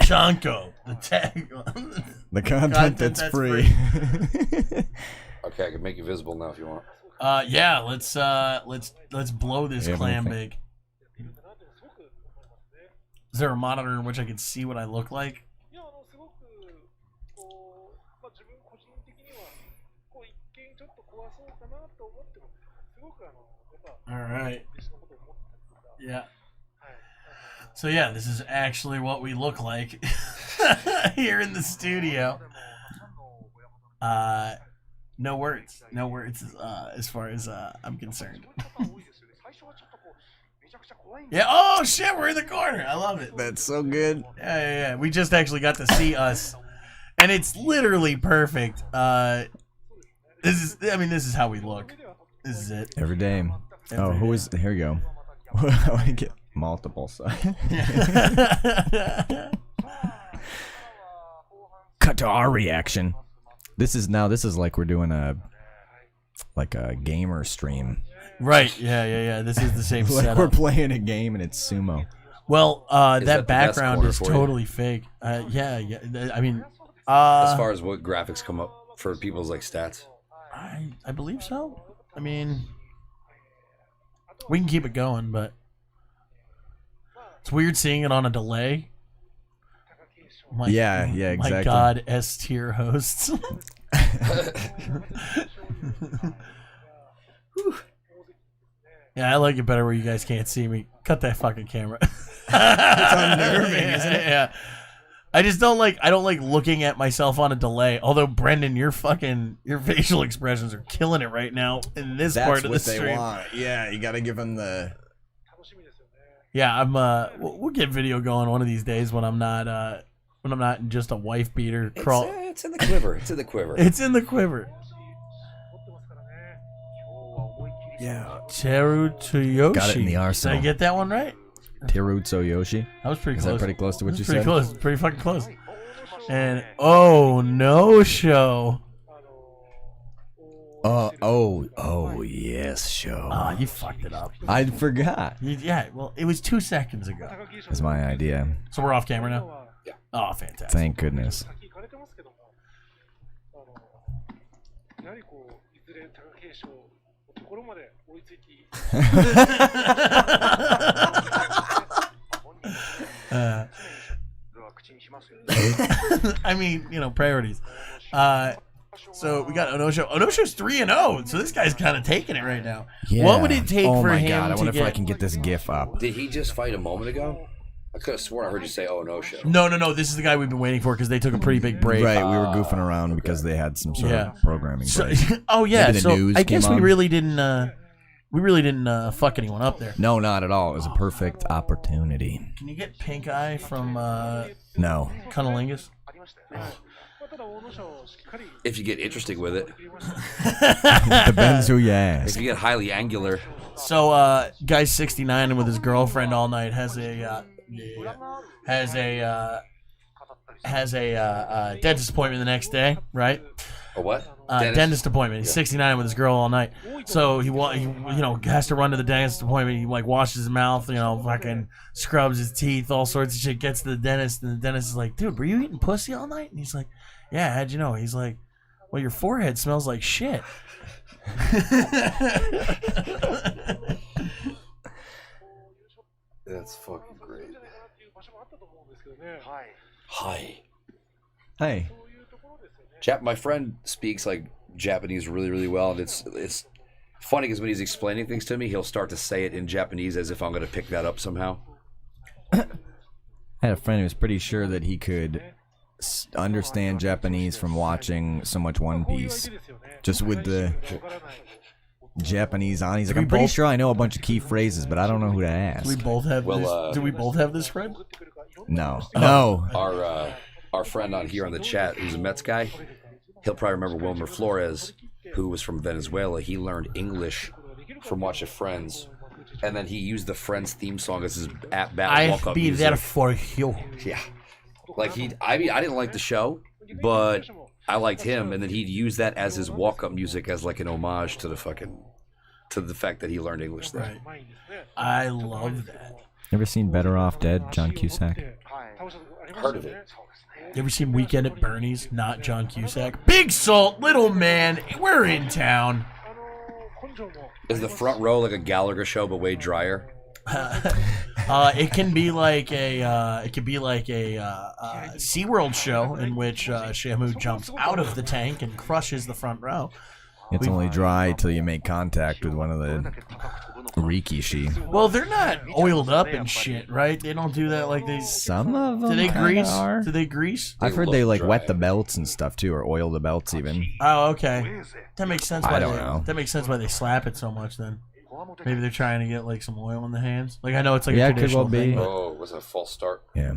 Chanko, the tagline. The content that's free. Okay, I can make you visible now if you want. Yeah, let's blow this clam big. Is there a monitor in which I can see what I look like? All right. Yeah. So yeah, this is actually what we look like here in the studio. No words. No words as far as I'm concerned. Yeah. Oh shit, we're in the corner. I love it. That's so good. Yeah. We just actually got to see us, and it's literally perfect. This is how we look. This is it. Every day. Oh, who is? Here we go. I want to get multiple. So. Cut to our reaction. This is like we're doing a gamer stream. Right. Yeah. This is the same like setup. We're playing a game and it's Sumo. Well, that background is totally fake. Yeah. I mean, as far as what graphics come up for people's like stats, I believe so. I mean, we can keep it going, but it's weird seeing it on a delay. Yeah, exactly. My God, S tier hosts. Yeah, I like it better where you guys can't see me. Cut that fucking camera. It's unnerving, isn't it? Yeah. I don't like looking at myself on a delay. Although Brendan, your facial expressions are killing it right now in this part of the stream. That's what they want. Yeah, you got to give them the. Yeah, we'll get video going one of these days when I'm not in just a wife beater crawl. It's in the quiver. It's in the quiver. It's in the quiver. Yeah, Teru Tsuyoshi. Got it in the arsenal. Did I get that one right? Teru Tsuyoshi. That was pretty close. Is that pretty close to what you said? Pretty close. Pretty fucking close. And no show. Oh yes, show. Oh, you fucked it up. I forgot. Yeah, well, it was 2 seconds ago. That's my idea. So we're off camera now? Yeah. Oh, fantastic. Thank goodness. I mean, priorities. So we got Onosho. Onosho's 3-0, so this guy's kind of taking it right now. Yeah. What would it take for him God, I wonder to if I can get this GIF up. Did he just fight a moment ago? I could have sworn I heard you say "Oh no" show. No. This is the guy we've been waiting for because they took a pretty big break. Right, we were goofing around because they had some sort of programming. So, break. Maybe the news I guess came we on. really didn't. We really didn't fuck anyone up there. No, not at all. It was a perfect opportunity. Can you get Pink Eye from No. Cunnilingus? If you get interesting with it. Depends who you ask. If you get highly angular. So, guy's 69 and with his girlfriend all night has a dentist appointment the next day, right? A what? Dentist appointment. He's 69 with his girl all night, so he has to run to the dentist appointment. He like washes his mouth, fucking scrubs his teeth, all sorts of shit. Gets to the dentist, and the dentist is like, "Dude, were you eating pussy all night?" And he's like, "Yeah, how'd you know?" He's like, "Well, your forehead smells like shit." That's fucking great. Hi. Hey. My friend speaks like Japanese really, really well, and it's funny because when he's explaining things to me, he'll start to say it in Japanese as if I'm going to pick that up somehow. I had a friend who was pretty sure that he could understand Japanese from watching so much One Piece, just with the Japanese on. He's like, I'm pretty sure I know a bunch of key phrases, but I don't know who to ask. Do we both have this? Do we both have this friend? No. No. Our friend on here on the chat, who's a Mets guy, he'll probably remember Wilmer Flores, who was from Venezuela. He learned English from watching Friends, and then he used the Friends theme song as his at-bat walk-up I'll be music. there for you. Yeah. Like I didn't like the show, but I liked him, and then he'd use that as his walk-up music as like an homage to the fact that he learned English there. Right. I love that. Ever seen Better Off Dead, John Cusack? Heard of it. You ever seen Weekend at Bernie's? Not John Cusack. Big Salt, Little Man. We're in town. Is the front row like a Gallagher show but way drier? It can be like a SeaWorld show in which Shamu jumps out of the tank and crushes the front row. It's only dry till you make contact with one of the Rikishi. Well, they're not oiled up and shit, right? They don't do that like they. Some of them. Do they grease? Are. Do they grease? I've heard they like wet the belts and stuff too, or oil the belts even. Oh, okay. That makes sense. I don't know. That makes sense why they slap it so much then. Maybe they're trying to get like some oil in the hands. Like I know it's like a traditional thing. Oh, was it a false start? Yeah.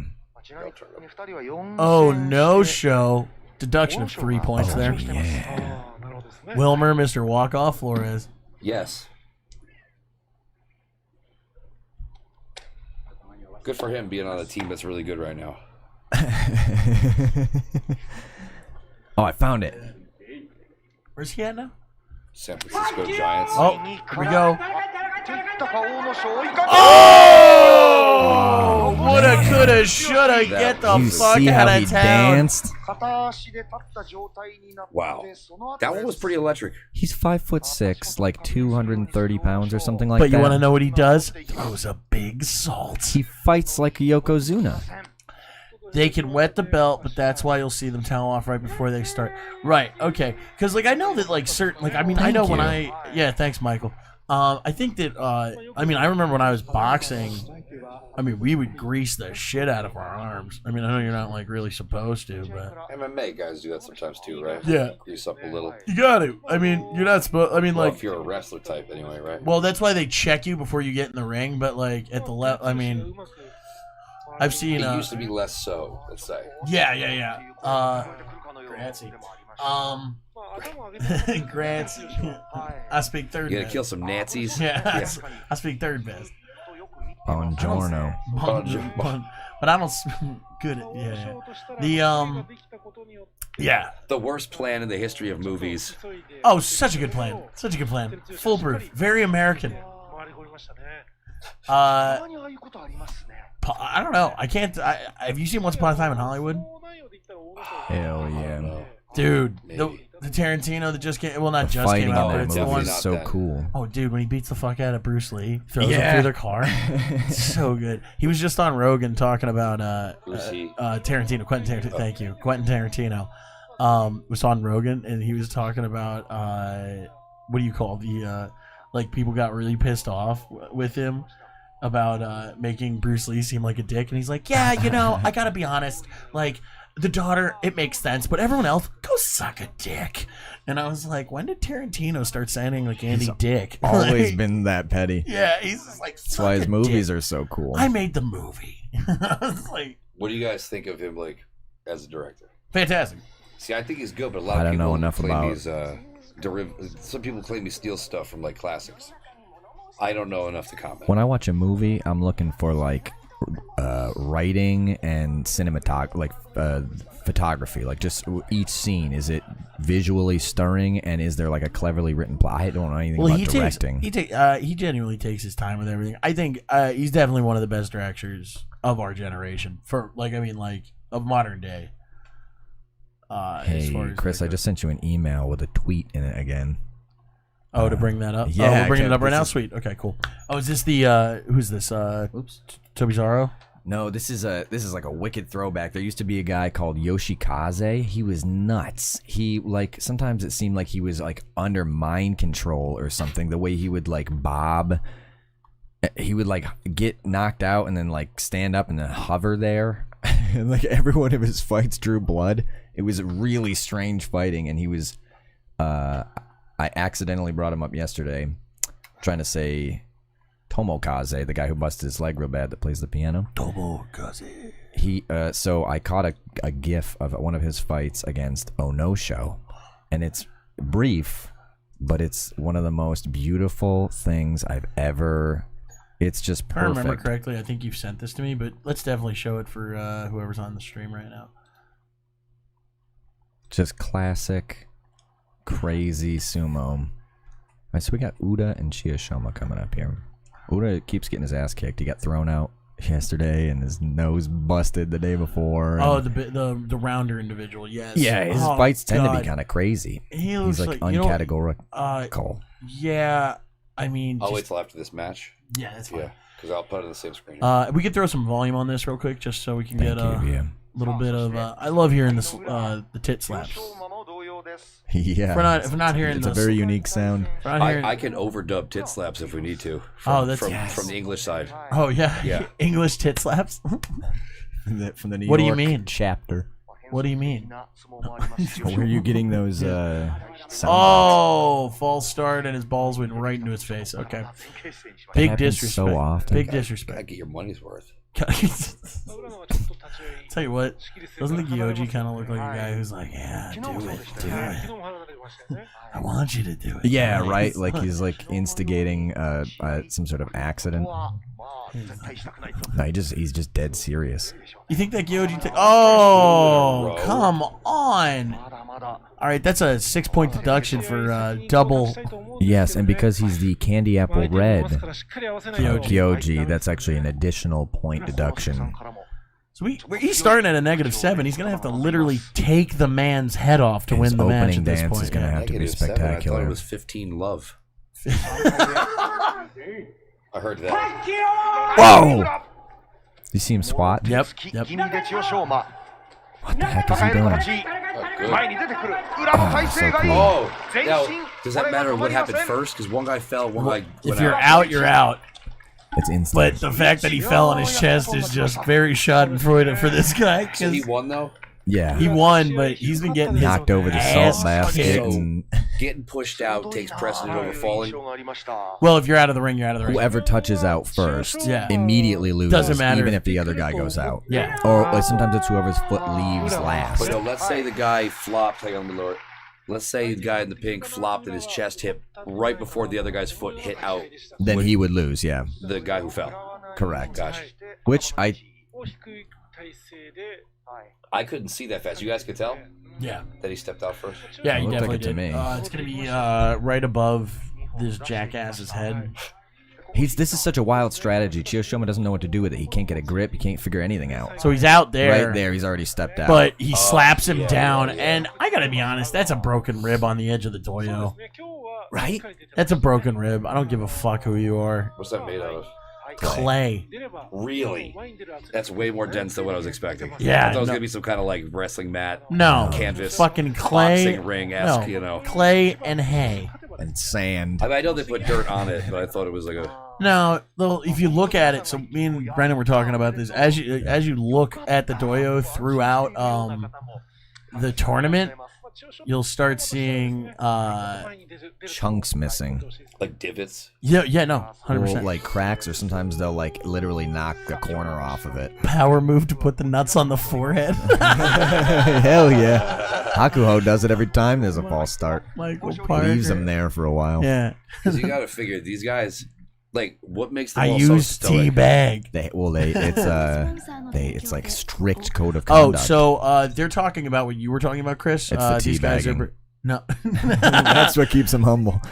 Oh, no show. Deduction of 3 points there. Yeah. Wilmer, Mr. Walk-Off Flores. Yes. Good for him being on a team that's really good right now. Oh, I found it. Where's he at now? San Francisco Giants. Oh, here we go. Oh! Woulda, coulda, shoulda, get the You fuck see out how of he town. danced? Wow. That one was pretty electric. He's 5'6", like 230 pounds or something like But that. you want to know what he does? Throws a big salt. He fights like a Yokozuna. They can wet the belt, but that's why you'll see them towel off right before they start. Right, okay. Because, like, I know that, like, certain... Like, I mean, I know when I... Yeah, thanks, Michael. I think that... I mean, I remember when I was boxing... I mean, we would grease the shit out of our arms. I mean, I know you're not, like, really supposed to, but... MMA guys do that sometimes, too, right? Yeah. Grease up a little. You got to. I mean, you're not supposed... I mean, Well, like... if you're a wrestler type, anyway, right? Well, that's why they check you before you get in the ring, but, like, at the level... I mean... I've seen... It used to be less so, let's say. Yeah. Grancy. Grancy. I speak third You gotta best. kill some Nazis. Yeah, I speak third best. Buongiorno. But I don't... Good, yeah. The, yeah. The worst plan in the history of movies. Oh, such a good plan. Such a good plan. Foolproof. Very American. I don't know. I can't... have you seen Once Upon a Time in Hollywood? Hell yeah. Dude, the Tarantino that just came... Well, not just came out, but it's the one... is so cool. Oh, dude, when he beats the fuck out of Bruce Lee, throws him through the car. It's so good. He was just on Rogan talking about Tarantino. Quentin Tarantino. Thank you. Quentin Tarantino was on Rogan, and he was talking about... what do you call the... like, people got really pissed off with him about making Bruce Lee seem like a dick, and he's like, yeah, you know, I gotta be honest, like, the daughter, it makes sense, but everyone else, go suck a dick. And I was like, when did Tarantino start sounding like Andy Dick? Always been that petty. Yeah, he's just like, that's why his movies are so cool. I made the movie. I was like, what do you guys think of him, like, as a director? Fantastic. See, I think he's good, but a lot of people know enough claim about... he's some people claim he steals stuff from, like, classics. I don't know enough to comment. When I watch a movie, I'm looking for, like, writing and photography. Like, just each scene, is it visually stirring, and is there, like, a cleverly written plot? I don't know anything about directing. He genuinely takes his time with everything. I think he's definitely one of the best directors of our generation, for, like, I mean, like, of modern day. Hey, Chris, I just sent you an email with a tweet in it again. Oh, to bring that up? Yeah, we're bringing it up right now? Sweet. Okay, cool. Oh, is this the, who's this? Oops. Toby Zaro? No, this is like a wicked throwback. There used to be a guy called Yoshikaze. He was nuts. He, like, sometimes it seemed like he was, like, under mind control or something. The way he would, like, bob. He would, like, get knocked out and then, like, stand up and then hover there. And, like, every one of his fights drew blood. It was really strange fighting, and he was, I accidentally brought him up yesterday, trying to say Tomokaze, the guy who busted his leg real bad that plays the piano. Tomokaze. So I caught a gif of one of his fights against Onosho, and it's brief, but it's one of the most beautiful things I've ever... It's just perfect. If I remember correctly, I think you've sent this to me, but let's definitely show it for whoever's on the stream right now. Just classic, crazy sumo. All right, so we got Uda and Chiyoshima coming up here. Uda keeps getting his ass kicked. He got thrown out yesterday, and his nose busted the day before. Oh, the rounder individual, yes. Yeah, his fights tend to be kind of crazy. He's like uncategorical. Yeah, I mean... I'll wait till after this match. Yeah, that's fine. Yeah, because I'll put it on the same screen. We could throw some volume on this real quick, just so we can get a little bit of... I love hearing this, the tit slaps. Yeah. If we're not hearing it's a very unique sound. I can overdub tit slaps if we need to. From the English side. Oh, yeah. Yeah. English tit slaps? From the New York What do you mean? Chapter. What do you mean? Where are you getting those oh, false start, and his balls went right into his face. Okay. Big disrespect. So often. Big disrespect. Gotta get your money's worth. Tell you what, doesn't the Gyoji kind of look like a guy who's like, yeah, do it. I want you to do it. Yeah, right? Like he's like instigating some sort of accident. No, he's just dead serious. You think that Gyoji... Oh, come on. All right, that's a 6-point deduction for double... Yes, and because he's the candy apple red Gyoji, that's actually an additional point deduction. So he's starting at a -7. He's going to have to literally take the man's head off to win the match at this point. Opening dance is going to have to be spectacular. I thought it was 15 love. I heard that. Whoa! You see him squat? Yep. What the heck is he doing? So cool. Oh, now, does that matter what happened first? Because one guy fell, one guy went out. If you're out, you're out. It's instant. But the fact that he fell on his chest is just very schadenfreude for this guy. So he won, though? Yeah. He won, but he's been getting knocked over the salt basket. So getting pushed out takes precedent over falling. Well, if you're out of the ring, you're out of the ring. Whoever touches out first immediately loses. Doesn't matter. Even if the other guy goes out. Yeah. Or sometimes it's whoever's foot leaves last. But no, let's say the guy flopped. Hang on, my lord. Let's say the guy in the pink flopped and his chest hit right before the other guy's foot hit out. Then he would lose, yeah. The guy who fell. Correct. Gotcha. Which I couldn't see that fast. You guys could tell? Yeah. That he stepped out first? Yeah, he definitely did. To me. It's going to be right above this jackass's head. This is such a wild strategy. Chiyoshima doesn't know what to do with it. He can't get a grip. He can't figure anything out. So he's out there. Right there. He's already stepped out. But he slaps him down. And I got to be honest, that's a broken rib on the edge of the doyo. Right? That's a broken rib. I don't give a fuck who you are. What's that made out of? Clay. Really? That's way more dense than what I was expecting. Yeah. I thought it was going to be some kind of like wrestling mat. No. Canvas. Fucking clay. Boxing ring-esque, you know. Clay and hay. And sand. I know they put dirt on it, but I thought it was like No, though, if you look at it, so me and Brendan were talking about this. As you look at the doyo throughout the tournament, you'll start seeing chunks missing, like divots. Yeah, no, 100%. Like cracks, or sometimes they'll like literally knock the corner off of it. Power move to put the nuts on the forehead. Hell yeah, Hakuho does it every time there's a false start. Michael Parker leaves them there for a while. Yeah, because you got to figure these guys. Like, what makes them I all use so stoic? teabag. It's like strict code of conduct. Oh, so they're talking about what you were talking about, Chris. It's the these guys teabagging. are no. That's what keeps them humble.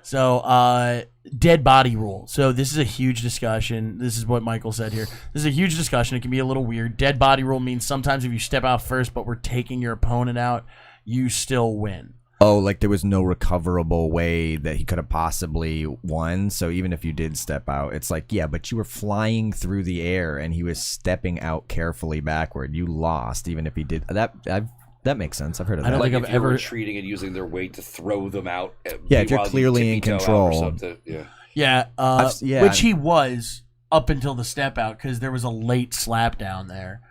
So, dead body rule. So this is a huge discussion. This is what Michael said here. This is a huge discussion. It can be a little weird. Dead body rule means sometimes if you step out first, but we're taking your opponent out, you still win. Oh, like there was no recoverable way that he could have possibly won. So even if you did step out, it's like, yeah, but you were flying through the air and he was stepping out carefully backward. You lost, even if he did that. That makes sense. I've heard of that. I don't Like think if I've you're ever retreating and using their weight to throw them out. Yeah, if you're while you clearly in tippy-toe out or control. something. Yeah, yeah. which he was up until the step out because there was a late slap down there.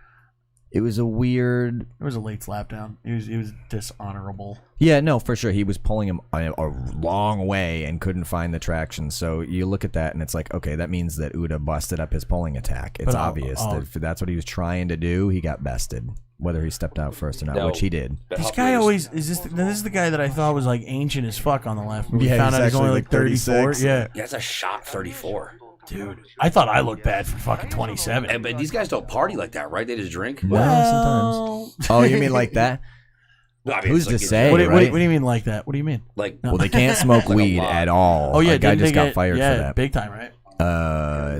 It was a weird. It was a late slap down. It was dishonorable. Yeah, no, for sure. He was pulling him a long way and couldn't find the traction. So you look at that and it's like, okay, that means that Uda busted up his pulling attack. It's obvious that if that's what he was trying to do, he got bested. Whether he stepped out first or not, No. which he did. This guy always is this. This is the guy that I thought was like ancient as fuck on the left. We Yeah, found he's out he's only actually like 34. 36. Yeah, Yeah, it's a shot 34. dude. I thought I looked bad for fucking 27. But these guys don't party like that, right? They just drink. No, sometimes. Oh, you mean like that? No, I mean, Who's it's like to it's say, What do right? you mean like that? What do you mean? Like, Well, they can't smoke Like a weed lot. at all. Oh yeah, a guy didn't just they got get- fired yeah, for that. big time, right?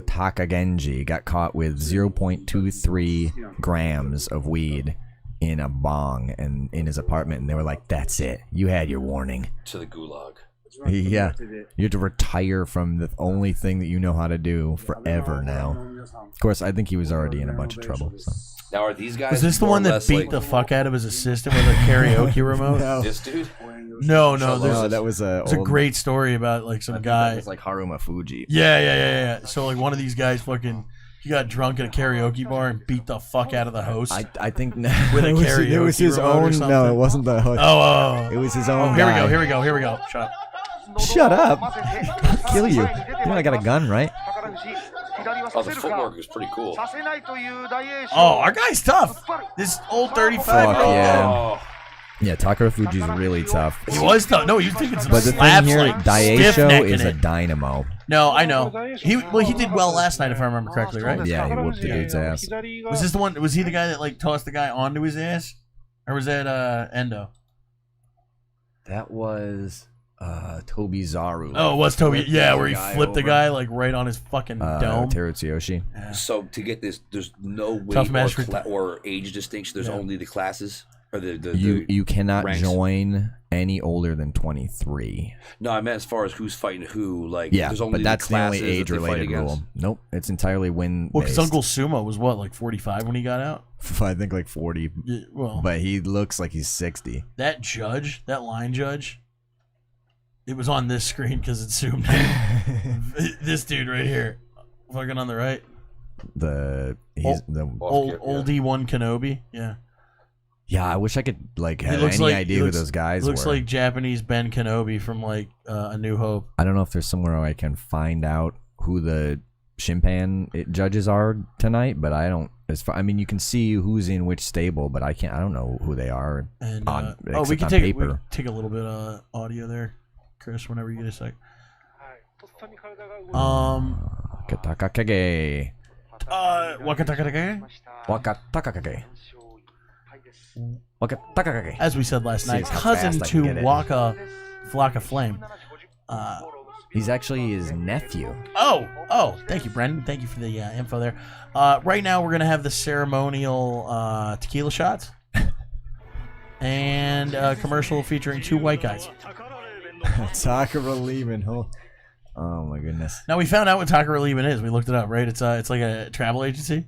Takagenji got caught with 0.23 grams of weed in a bong and in his apartment, and they were like, "That's it. You had your warning." to the gulag. Yeah, you have to retire from the only thing that you know how to do forever now. Of course, I think he was already in a bunch of trouble. So. Now, are these guys? Was this the more or one that less beat like, the fuck out of his assistant with a karaoke remote? This dude? No, No, that was it's a great story about like some guy. It was like Haruma Fuji. Yeah. So like one of these guys fucking he got drunk at a karaoke bar and beat the fuck out of the host. I think With a it karaoke was his remote or own. something. No, it wasn't the host. Oh. It was his own. Here we guy. go. Here we go. Shut up. Shut up! I'll kill you. You know I got a gun, right? Oh, the footwork is pretty cool. Oh, our guy's tough. This old 35. Fuck yeah. Oh, Yeah, Takara Fuji's really tough. He was tough. No, he was taking some But the thing slaps here, like Daisho stiff-necking is a it. dynamo. No, I know. He did well last night if I remember correctly, right? Yeah, he whooped the dude's ass. Was this the one? Was he the guy that like tossed the guy onto his ass, or was that Endo? That was Tobizaru. Oh, it was Toby. Yeah, where he guy flipped the over. guy like right on his fucking dome. Terutsuyoshi. so to get this, there's no Tough weight match or age distinction. There's Yeah. only the classes or the You cannot ranks. join any older than 23. No, I meant as far as who's fighting who. Like, Yeah, there's only but that's the only classes that they fight age-related against. rule. Nope, it's entirely win. Well, because Uncle Sumo was what, like 45 when he got out. I think like 40, Yeah, well, but he looks like he's 60. that judge, that line judge, it was on this screen because it zoomed in. This dude right here, fucking on the right, He's the oldie one Kenobi. Yeah, yeah. I wish I could like have looks any like- idea he who looks- those guys looks were. like Japanese Ben Kenobi from like A New Hope. I don't know if there's somewhere I can find out who the Shimpan judges are tonight, but I don't. I mean, you can see who's in which stable, but I don't know who they are. And On- we except can on take paper. we can take a little bit of audio there, Chris. Whenever you get a sec. Wakatakakage. Wakatakatake. Wakatakakage. Wakatakakage. As we said last night, See how cousin fast I can to get it. Waka Flocka Flame. He's actually his nephew. Oh, thank you, Brendan. Thank you for the info there. Right now, we're going to have the ceremonial tequila shots and a commercial featuring two white guys. Takara Lehman. Oh my goodness. Now, we found out what Takara Lehman is. We looked it up, right? It's like a travel agency.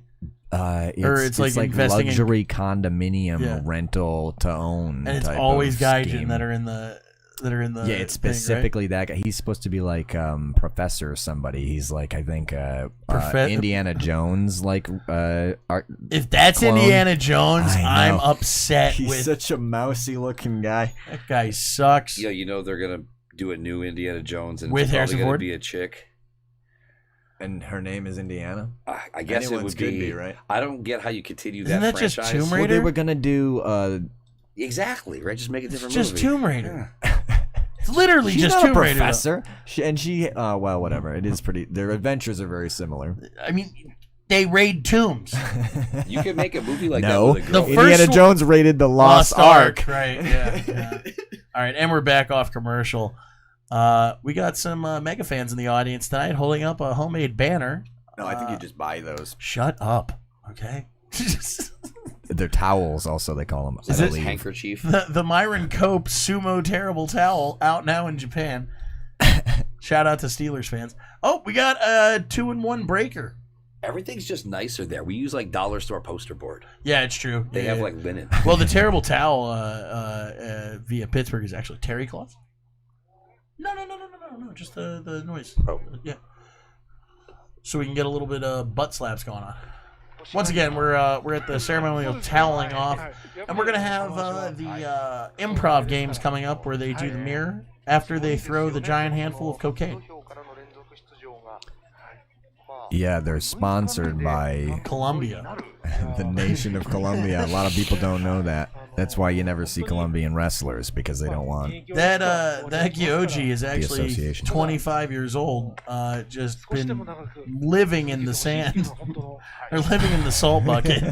It's like like investing in- luxury condominium Yeah. rental to own. And it's type always of gaijin scheme. that are in the that are in the it's specifically that guy. He's supposed to be like Professor or somebody. He's like, I think Indiana Jones like if that's clone. Indiana Jones, I'm upset. He's such a mousy looking guy. That guy sucks. Yeah, you know they're gonna do a new Indiana Jones and with it's probably Harrison gonna Ford? be a chick. And her name is Indiana. I guess Anyone's it would be right. I don't get how you continue Isn't that that franchise. just Tomb Raider? Well, they were gonna do Exactly, right? Just make a different just movie. Tomb Raider. It's literally She's just not Tomb a Raider. professor. Well, whatever. It is pretty. Their adventures are very similar. I mean, they raid tombs. You can make a movie like No. that with a girl. The first Indiana Jones raided the Lost Ark. Right, yeah. All right, and we're back off commercial. We got some mega fans in the audience tonight holding up a homemade banner. No, I think you just buy those. Shut up, okay? They're towels, also they call them. Is it handkerchief? The Myron Cope Sumo Terrible Towel out now in Japan. Shout out to Steelers fans. Oh, we got a 2-in-1 breaker. Everything's just nicer there. We use like dollar store poster board. Yeah, it's true. They have like linen. Well, the Terrible Towel via Pittsburgh is actually terry cloth. No, just the noise. Oh. Yeah. So we can get a little bit of butt slaps going on. Once again, we're at the ceremonial toweling off, and we're gonna have the improv games coming up where they do the mirror after they throw the giant handful of cocaine. Yeah, they're sponsored by Colombia. the nation of Colombia. A lot of people don't know that. That's why you never see Colombian wrestlers, because they don't want That Gyoji is actually association. 25 years old. Just been living in the sand or living in the salt bucket.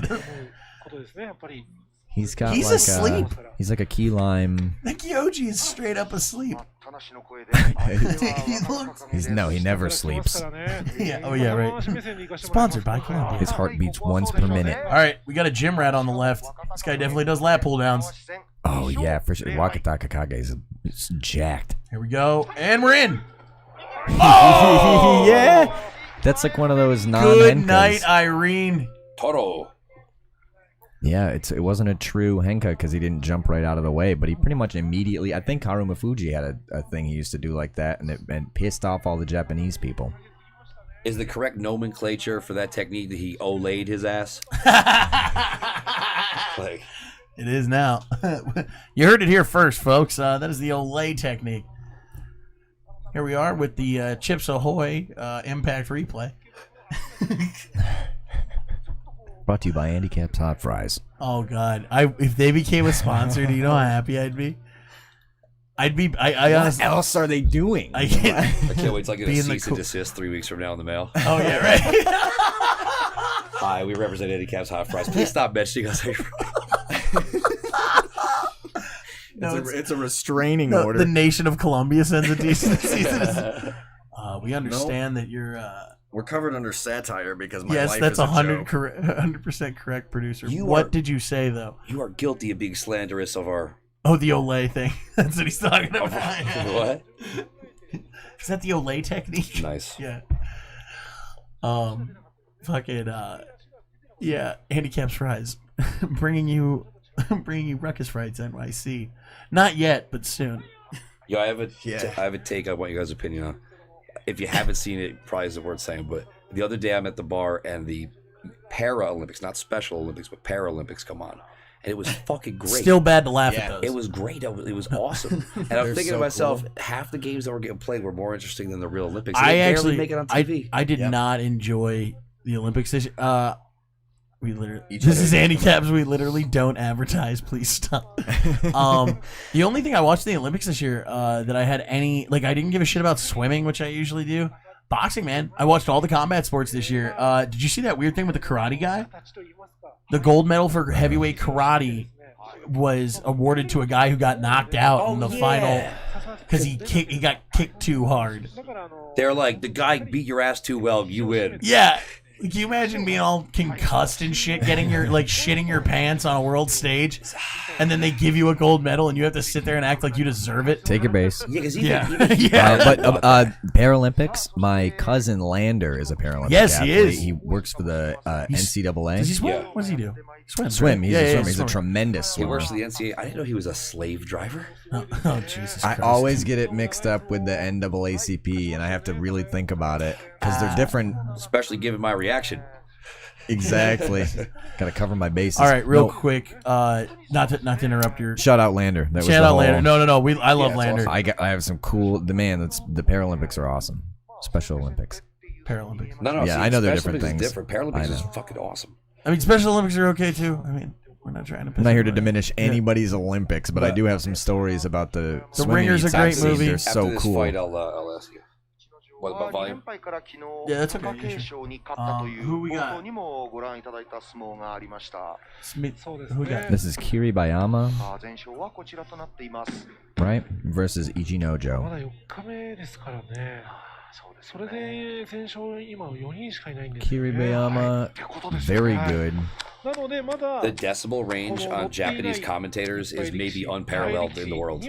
He's got He's like asleep. He's like a key lime. The Gyoji is straight up asleep. He never sleeps. Yeah. Oh yeah, right. Sponsored by Colombia. His heart beats once per minute. All right, we got a gym rat on the left. This guy definitely does lat pull downs. Oh yeah, for sure. Wakataka Kage is jacked. Here we go, and we're in. Oh yeah, that's like one of those Good non-henkas. night, Irene. Toro. Yeah, it wasn't a true henka because he didn't jump right out of the way, but he pretty much immediately. I think Haruma Fuji had a thing he used to do like that, and it pissed off all the Japanese people. Is the correct nomenclature for that technique that he olayed his ass? Like, It is now. You heard it here first, folks. That is the Olay technique. Here we are with the Chips Ahoy Impact Replay. Brought to you by Handicap's Hot Fries. Oh God! If they became a sponsor, do you know how happy I'd be? I honestly. What else are they doing? I can't wait till I get a Be in the cease and desist 3 weeks from now in the mail. Oh yeah, right. Hi, we represent Handicap's Hot Fries. Please stop mentioning us. No, it's a restraining no, order. the nation of Colombia sends a decent season. We understand that you're. We're covered under satire because my Yes, life that's is a 100% correct, producer. You What are- did you say though? You are guilty of being slanderous of our... Oh, the Olay thing. That's what he's talking about. What? Is that the Olay technique? Nice. Yeah. Fucking yeah, Handicaps Fries. bringing you Ruckus Frights NYC. Not yet, but soon. Yo, I have a take I want you guys' opinion on. If you haven't seen it, probably isn't worth saying, but the other day I'm at the bar and the Paralympics, not Special Olympics, but Paralympics come on. And it was fucking great. Still bad to laugh at those. It was great. It was awesome. And I'm thinking to myself, half the games that were getting played were more interesting than the real Olympics. They barely make it on TV. I did not enjoy the Olympics this year. We literally, this is Handicaps. We literally don't advertise. Please stop. The only thing I watched in the Olympics this year that I had any, like, I didn't give a shit about swimming, which I usually do. Boxing, man. I watched all the combat sports this year. Did you see that weird thing with the karate guy? The gold medal for heavyweight karate was awarded to a guy who got knocked out in the final because he got kicked too hard. They're like, the guy beat your ass too well, you win. Yeah. Can you imagine being all concussed and shit, getting your shitting your pants on a world stage, and then they give you a gold medal and you have to sit there and act like you deserve it? Take your base. Yeah. Paralympics. My cousin Lander is a Paralympic Yes, athlete. he is. He works for the NCAA. Does he swim? Yeah. What does he do? Swim. He's a swimmer. He's a swimmer. tremendous He swimmer. works for the NCAA. I didn't know he was a slave driver. Oh, Jesus I Christ. always get it mixed up with the NAACP, and I have to really think about it because they're different. Especially given my reaction. Exactly. Got to cover my bases. All right, real quick. Not to interrupt your. Shout out Lander. That was Shout the out whole, Lander. No. I love it's Lander. awesome. I have some cool. The Paralympics are awesome. Special Olympics. Paralympics. No. Yeah, See, I know they're Special different Olympics is things. different. I Paralympics is know. fucking awesome. I mean, Special Olympics are okay too. I mean, we're not trying to. I'm not here to diminish anybody's Olympics, but I do have some stories about the swimming Ringer's a meets. great I've seen. movie. They're After so this cool. fight, I'll ask you. What about volume? Yeah, that's okay. Who we got? Smith. Who we got? This is Kiribayama, right? Versus ま Ichinojo. だ4日目ですからね。それで全勝今4人しかいないんです、ね。 Kiribayama, very good. なのでまだ The decibel range on Japanese commentators is maybe unparalleled in the world.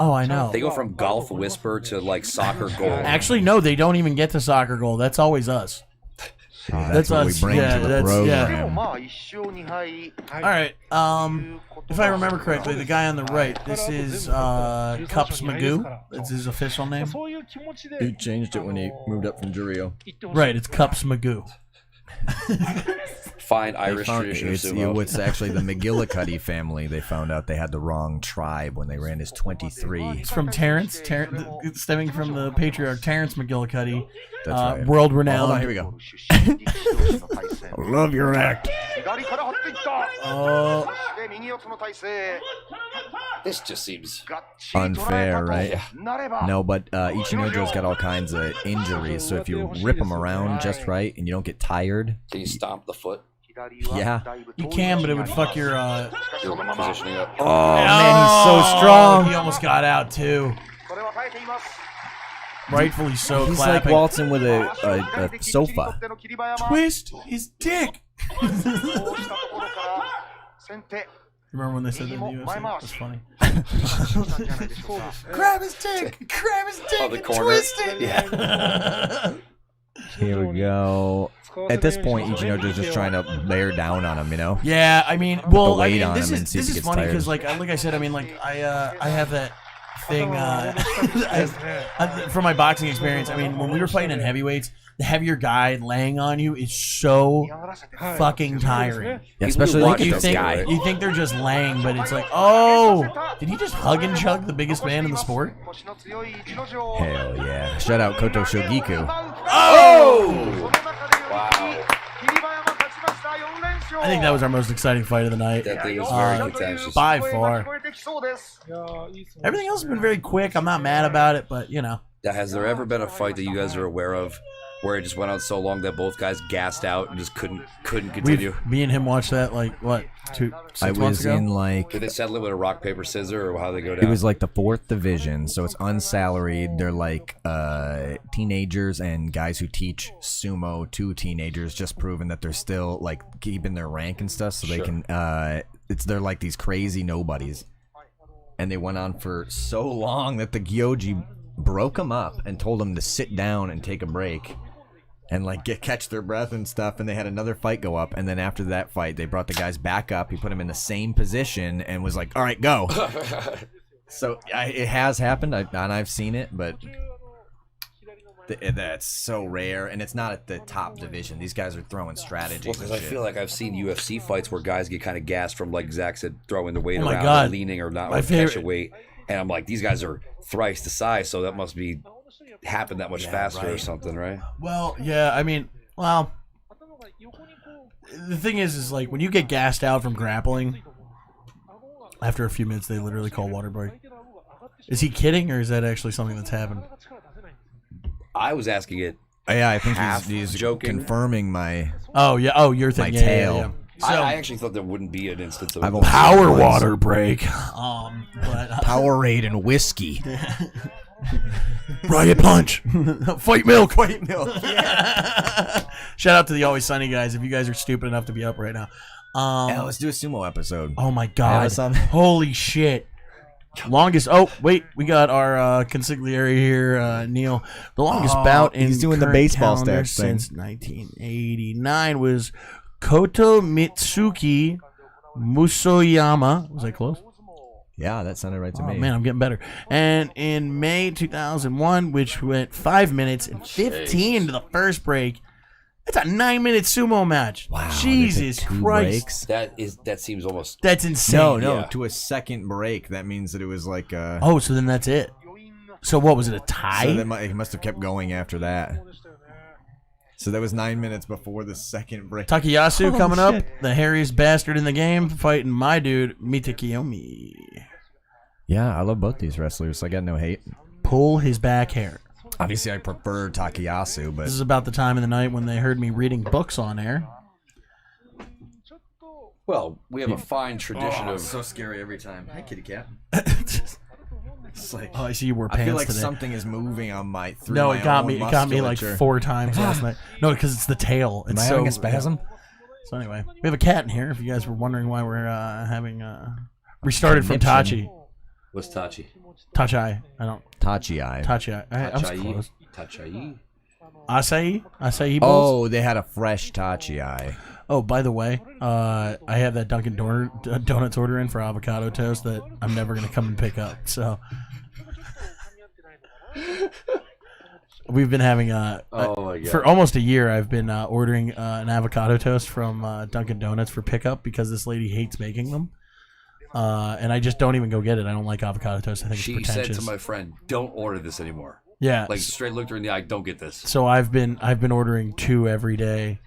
Oh, I know. They go from golf whisper to like soccer goal. Actually, no, they don't even get to soccer goal. That's always us. That's what us. we bring Yeah, to the that's- program. All right. If I remember correctly, the guy on the right, this is Cups Magoo. That's his official name. そういう気持ちで He changed it when he moved up from Jurio. 言ってほしい。 Right, it's Cups Magoo. Fine They Irish found, tradition of it's, sumo. it's actually the McGillicuddy family. They found out they had the wrong tribe when they ran as 23. It's from Terrence, stemming from the patriarch Terrence McGillicuddy, That's right. world Hold renowned. on, here we go. I love your act. Oh, This just seems Unfair, right? No, but Ichinojo's got all kinds of injuries, so if you rip him around just right and you don't get tired, Can you stomp the foot? yeah. you can, but it would fuck your. You're positioning up. Oh, man, he's so strong. He almost got out too. Rightfully so. He's clapping. like waltzing with a sofa. Twist his dick. Remember when they said that in the UFC? That was funny. Grab his dick! Grab his dick! Oh, the and corner. twist it! Yeah. Here we go. At this point, Ichinojo's just trying to bear down on him, you know? Yeah, I mean, well, weight I mean, on this him and is see if this he is gets funny tired. because, like I said, I mean, like I have that thing from my boxing experience. I mean, when we were fighting in heavyweights, the heavier guy laying on you is so fucking tiring. Yeah, especially like You this think guy. you think they're just laying, but it's like, oh, did he just hug and chug the biggest man in the sport? Hell yeah. Shout out Koto Shogiku. Oh! Wow. I think that was our most exciting fight of the night. That thing was very contentious. By far. いやーいいっすね Everything else has been very quick. I'm not mad about it, but you know. Has there ever been a fight that you guys are aware of where it just went on so long that both guys gassed out and just couldn't continue? Me and him watched that like what, 6 I months was ago? in like Did they settle it with a rock, paper, scissor, or how they go down? it was like the 4th division, so it's unsalaried. They're like teenagers and guys who teach sumo to teenagers, just proving that they're still like keeping their rank and stuff, so they can. They're like these crazy nobodies, and they went on for so long that the Gyoji broke them up and told them to sit down and take a break. And like catch their breath and stuff, and they had another fight go up, and then after that fight, they brought the guys back up. He put them in the same position and was like, "All right, go." So it has happened, and I've seen it, but that's so rare, and it's not at the top division. These guys are throwing strategies. Well, because and I shit. feel like I've seen UFC fights where guys get kind of gassed from, like Zach said, throwing the weight Oh my around, God. or leaning or not, My or catch favorite- a weight, and I'm like, these guys are thrice the size, so that must be happen that much faster or something, right? Well, yeah, I mean, well, the thing is like when you get gassed out from grappling, after a few minutes they literally call water break. Is he kidding, or is that actually something that's happened? I was asking it. Yeah, I think half he's joking. confirming my. Oh yeah, oh your thing, My yeah, tail. yeah, yeah. So, I actually thought there wouldn't be an instance of I've only power seen it water break. But Powerade and whiskey. Riot Punch. Fight Milk. Fight Milk. Yeah. Shout out to the Always Sunny guys. If you guys are stupid enough to be up right now. Yeah, let's do a sumo episode. Oh my god. Holy shit. Longest. Oh wait, we got our consigliere here, Neil. The longest bout in he's doing the baseball calendar stats thing. since 1989 was Koto Mitsuki Musoyama. Was I close? Yeah, that sounded right to me. Man, I'm getting better. And in May 2001, which went 5 minutes and 15 to the first break. That's a 9-minute sumo match. Wow, Jesus Christ. breaks? That seems almost. That's insane. No, Yeah. to a second break. That means that it was like Oh, so then that's it. So what was it, a tie? So it must have kept going after that. So that was 9 minutes before the second break. Takayasu coming up, the hairiest bastard in the game, fighting my dude, Mitakeyomi. Yeah, I love both these wrestlers. I got no hate. Pull his back hair. Obviously, I prefer Takayasu, but This is about the time of the night when they heard me reading books on air. Well, we have a fine tradition of. so scary every time. Hi, kitty cat. It's like, Oh, I see you wore pants I feel like today. something is moving on my through No, my it got own me. It got me like musculature. 4 times last night. No, because it's the tail. It's Am I so having a spasm? So anyway, we have a cat in here. If you guys were wondering why we're having restarted from Conniption. Tachi. What's Tachi? Tachai. I don't. Tachi-ai. Tachai. I was Tachai. close. Tachai. Acai. Acai bowls. Oh, they had a fresh Tachi-ai. Oh, by the way, I have that Dunkin' Donuts order in for avocado toast that I'm never gonna come and pick up. So we've been having Oh my god. for almost a year. I've been ordering an avocado toast from Dunkin' Donuts for pickup because this lady hates making them, and I just don't even go get it. I don't like avocado toast. I think She it's said pretentious. to my friend, "Don't order this anymore." Yeah, Like straight looked her in the eye. Don't get this. so I've been ordering 2 every day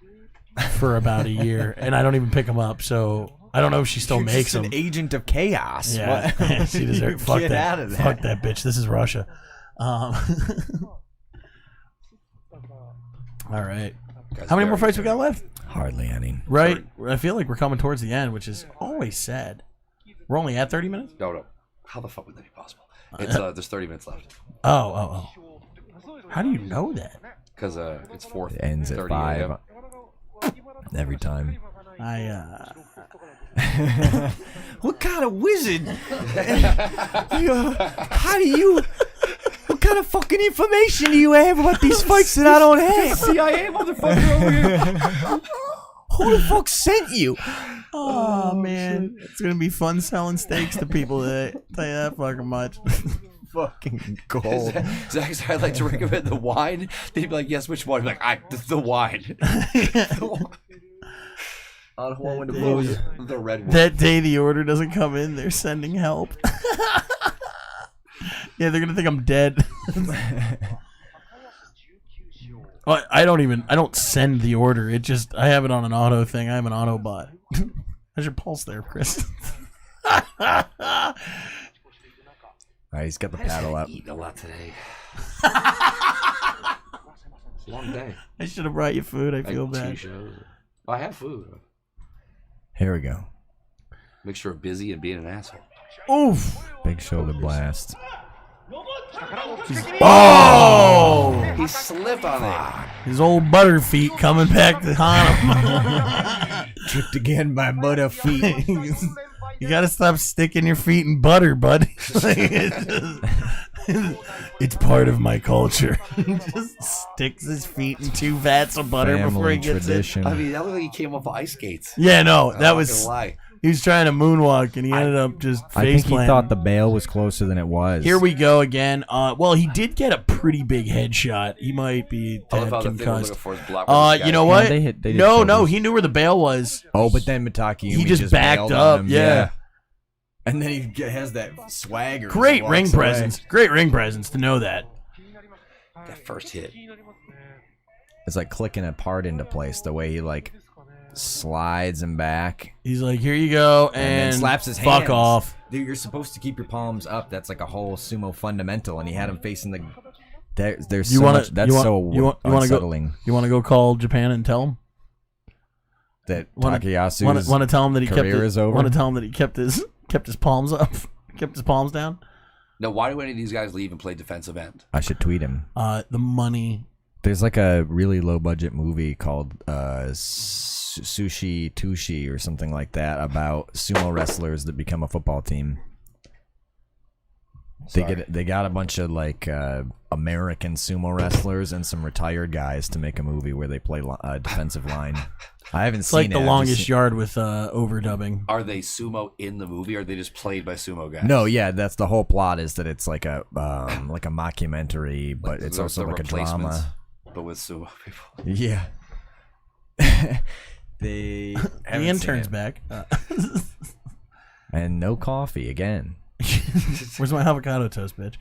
for about a year, and I don't even pick them up. So I don't know if she still You're makes just them. an agent of chaos. Yeah, What? she deserves. Fuck Get that. out of there. Fuck that bitch. This is Russia. All right. Guys, How many more very fights we got left? Hardly any. Right. I feel like we're coming towards the end, which is always sad. We're only at 30 minutes. No. How the fuck would that be possible? It's there's 30 minutes left Oh. How do you know that? because it's 4:30. It ends at 5 every time. What kind of wizard? How do you? What kind of fucking information do you have about these fights that I don't have? CIA motherfucker over here. Who the fuck sent you? Oh man, it's gonna be fun selling steaks to people today. Tell you that fucking much. Fucking gold. Zach's, I'd like to recommend the wine. Then he'd be like, "Yes, which one?" He'd be like, the wine. On one with the red one. That day the order doesn't come in, they're sending help. Yeah, they're gonna think I'm dead. Well, I don't send the order. It just, I have it on an auto thing. I have an auto bot. How's your pulse there, Chris? He's got the paddle up. Eating a lot today. It's a long day. I should have brought you food. I feel bad. 2 shows. I have food. Here we go. Mixture of busy and being an asshole. Oof. Big shoulder blast. Oh! He slipped on it. His old butter feet coming back to haunt him. Tripped again by butter feet. You gotta stop sticking your feet in butter, bud. It's part of my culture. He just sticks his feet in 2 vats of butter before he Family gets tradition. I mean, that looked like he came off ice skates. it. Yeah, no, I'm that not was. gonna lie. He was trying to moonwalk and he ended up just I think he faceplanting. thought the bail was closer than it was. Here we go again. Well, he did get a pretty big headshot. He might be I love dead how the thing we're concussed. looking for is block. You know what? Yeah, they did no, shoulders. he knew where the bail was. Oh, but then Mitaki He just backed bailed up, on him. yeah. And then he has that swagger. Great and ring walks away. presence. Great ring presence to know that. That first hit. It's like clicking a part into place. The way he like slides him back He's like, here you go, and then and slaps his fuck hands. off. Dude, you're supposed to keep your palms up. That's like a whole sumo fundamental. And he had him facing the. There's You so wanna- much. That's you want- so you want- you wanna go- unsettling. You want to go call Japan and tell him? That Want Takayasu's to tell him that he kept career is over? Want to tell him that he kept his palms up, kept his palms down. Now, why do any of these guys leave and play defensive end? I should tweet him. The money. There's like a really low budget movie called Sushi Tushi or something like that about sumo wrestlers that become a football team. They got a bunch of like American sumo wrestlers and some retired guys to make a movie where they play defensive line. I haven't seen it. It's like The Longest Yard with overdubbing. Are they sumo in the movie, or are they just played by sumo guys? No, yeah, that's the whole plot. Is that it's like a mockumentary, but it's also like a drama. But with sumo people. Yeah. The intern's back. And no coffee again. Where's my avocado toast, bitch?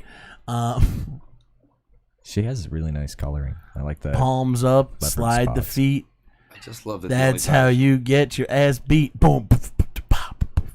She has really nice coloring. I like that. Palms up, slide spots. the feet. I just love that. That's how you get your ass beat. Boom.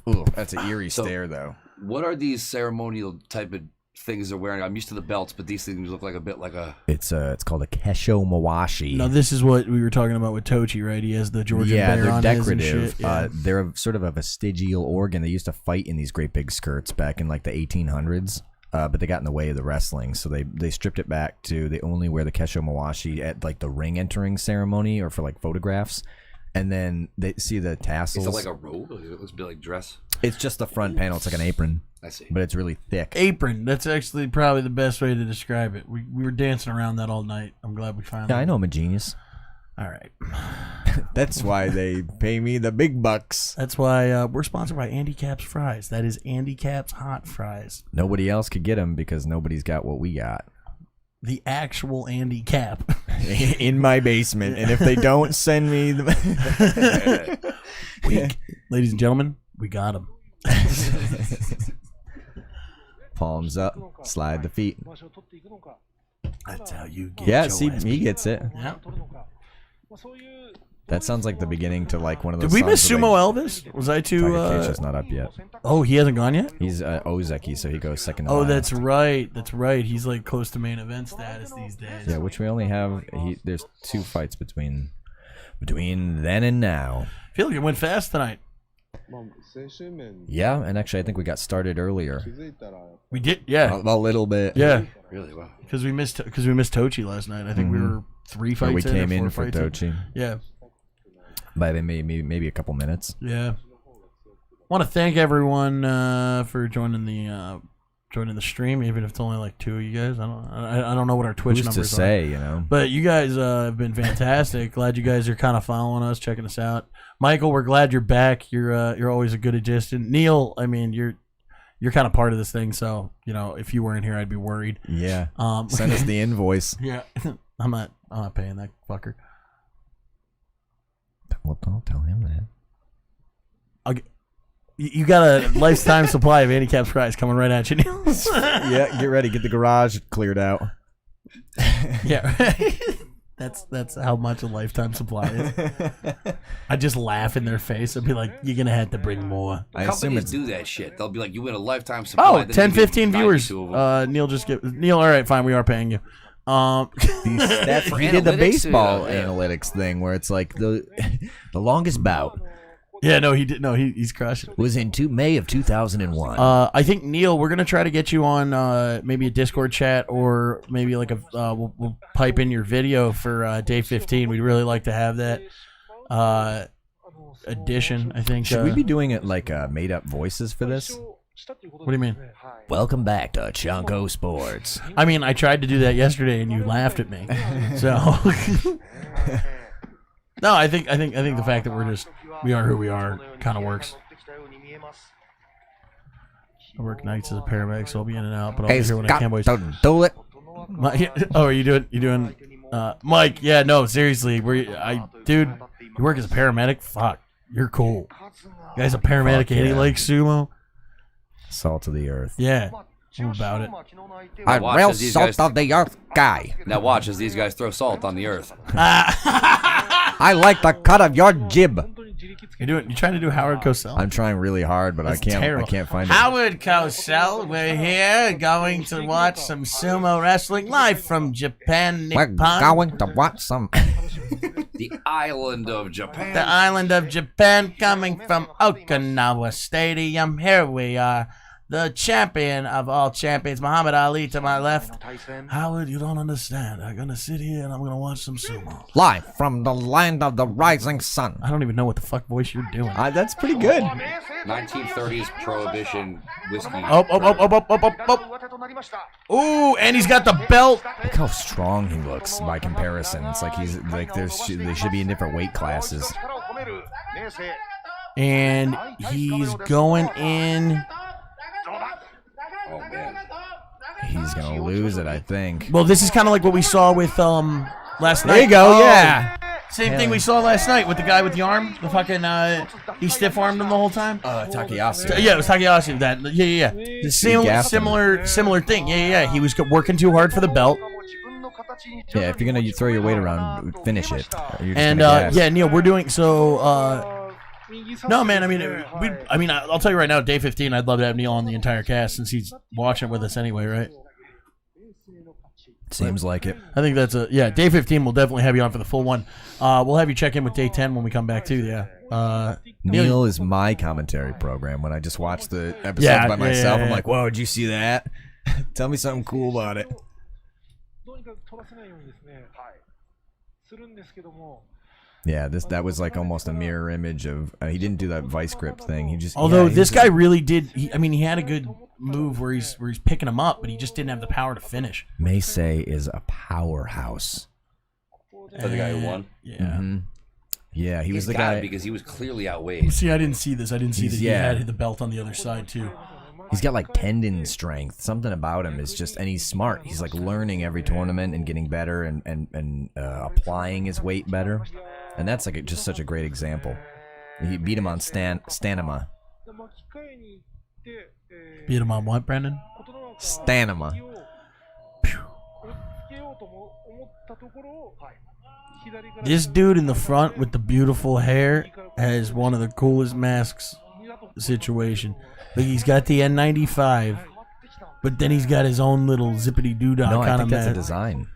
Ooh, that's an eerie stare, though. What are these ceremonial type of things they're wearing? I'm used to the belts, but these things look like a bit like a... It's called a Kesho Mawashi. No, this is what we were talking about with Tochi, right? He has the Georgian bear on they're his and decorative. shit. Yeah. They're sort of a vestigial organ. They used to fight in these great big skirts back in like the 1800s, but they got in the way of the wrestling, so they stripped it back to they only wear the Kesho Mawashi at like the ring entering ceremony or for like photographs. And then they see the tassels. Is it like a robe? It looks a bit like dress. It's just the front panel. It's like an apron. I see. But it's really thick. Apron. That's actually probably the best way to describe it. We were dancing around that all night. I'm glad we found it. Yeah, I know I'm a genius. All right. That's why they pay me the big bucks. That's why we're sponsored by Andy Cap's Fries. That is Andy Cap's Hot Fries. Nobody else could get them because nobody's got what we got. The actual Andy Cap. In my basement. And if they don't send me the... Ladies and gentlemen, we got him. Palms up, slide the feet. That's how you get Yeah, your see, ass he beat. gets it. Yeah. That sounds like the beginning to like one of those Did we miss songs Sumo Elvis? Was I too... Takakishi's not up yet. Oh, he hasn't gone yet? He's Ozeki, so he goes second to Oh, last. that's right. That's right. He's like close to main event status these days. Yeah, which we only have... there's 2 fights between then and now. I feel like it went fast tonight. Yeah, and actually I think we got started earlier. We did, yeah. A little bit. Yeah. Really? Wow. Because we missed Tochi last night. I think we were 3 fights Or we in. came or 4 in for fights in. Tochi. Yeah. By maybe a couple minutes. Yeah. Want to thank everyone for joining the stream, even if it's only like 2 of you guys. I don't know what our Twitch Who's numbers to say, are. you know? But you guys have been fantastic. Glad you guys are kind of following us, checking us out. Michael, we're glad you're back. You're always a good addition. Neil, I mean, you're kind of part of this thing, so you know if you weren't here, I'd be worried. Yeah. Send us the invoice. Yeah. I'm not paying that fucker. Well, don't tell him that. You got a lifetime supply of handicap fries coming right at you, Neil. Yeah, get ready. Get the garage cleared out. Yeah, that's how much a lifetime supply is. I just laugh in their face and be like, "You're gonna have to bring more." I assume Companies it's do that shit. They'll be like, "You win a lifetime supply." Oh, 10, 15 viewers. Neil, all right, fine, we are paying you. That's he did the baseball analytics thing where it's like the longest bout. Yeah, no, he did. No, he's crushing. Was in May of 2001. I think Neil, we're gonna try to get you on maybe a Discord chat or maybe like we'll pipe in your video for day 15. We'd really like to have that edition. I think. Should we be doing it like made up voices for this? What do you mean? Welcome back to Chunko Sports. I mean, I tried to do that yesterday and you laughed at me. So no, I think the fact that we are who we are kind of works. I work nights as a paramedic, so I'll be in and out, but I'll be here when I can, boys. Do it. Oh, are you doing Mike? Yeah, no, seriously, dude, you work as a paramedic? Fuck, you're cool. You guys a paramedic and he likes sumo? Salt of the earth. Yeah, I'm about it. I'm real salt of the earth guy. Now watch as these guys throw salt on the earth. I like the cut of your jib. You trying to do Howard Cosell? I'm trying really hard, but I can't find it. Howard Cosell, we're here going to watch some sumo wrestling live from Japan, We're Nippon. going to watch some. The island of Japan. The island of Japan, coming from Okinawa Stadium. Here we are. the champion of all champions, Muhammad Ali, to my left. Howard, you don't understand. I'm gonna sit here and I'm gonna watch some sumo. Live from the land of the rising sun. I don't even know what the fuck voice you're doing. That's pretty good. 1930s prohibition whiskey. Up. Ooh, and he's got the belt. Look how strong he looks by comparison. It's like he's like they should be in different weight classes. And he's going in. Oh man. He's gonna lose it, I think. Well, this is kind of like what we saw with last night. There you go, yeah. Same thing we saw last night with the guy with the arm. The fucking he stiff armed him the whole time. Takayasu. Yeah, it was Takayasu. That yeah. The similar thing. Yeah. He was working too hard for the belt. Yeah, if you're gonna throw your weight around, finish it. And Neil, we're doing so. No, man. I mean, I'll tell you right now. Day 15, I'd love to have Neil on the entire cast since he's watching with us anyway, right? Seems like it. I think that's Day 15, we'll definitely have you on for the full one. We'll have you check in with Day 10 when we come back too. Yeah. Neil is my commentary program. When I just watch the episodes by myself, I'm like, "Whoa, did you see that? Tell me something cool about it." Yeah, that was like almost a mirror image of. He didn't do that vice grip thing. He just. Although this guy really did. He had a good move where he's picking him up, but he just didn't have the power to finish. Meisei is a powerhouse. The guy who won. Yeah. Mm-hmm. Yeah, he was the guy because he was clearly outweighed. See, I didn't see this. I didn't see that he had the belt on the other side too. He's got like tendon strength. Something about him is just, and he's smart. He's like learning every tournament and getting better and applying his weight better. And that's like just such a great example. He beat him on Stanima. Beat him on what, Brandon? Stanima. This dude in the front with the beautiful hair has one of the coolest masks situation. Like he's got the N95, but then he's got his own little zippity doodah kind of mask. No, I think that's a design.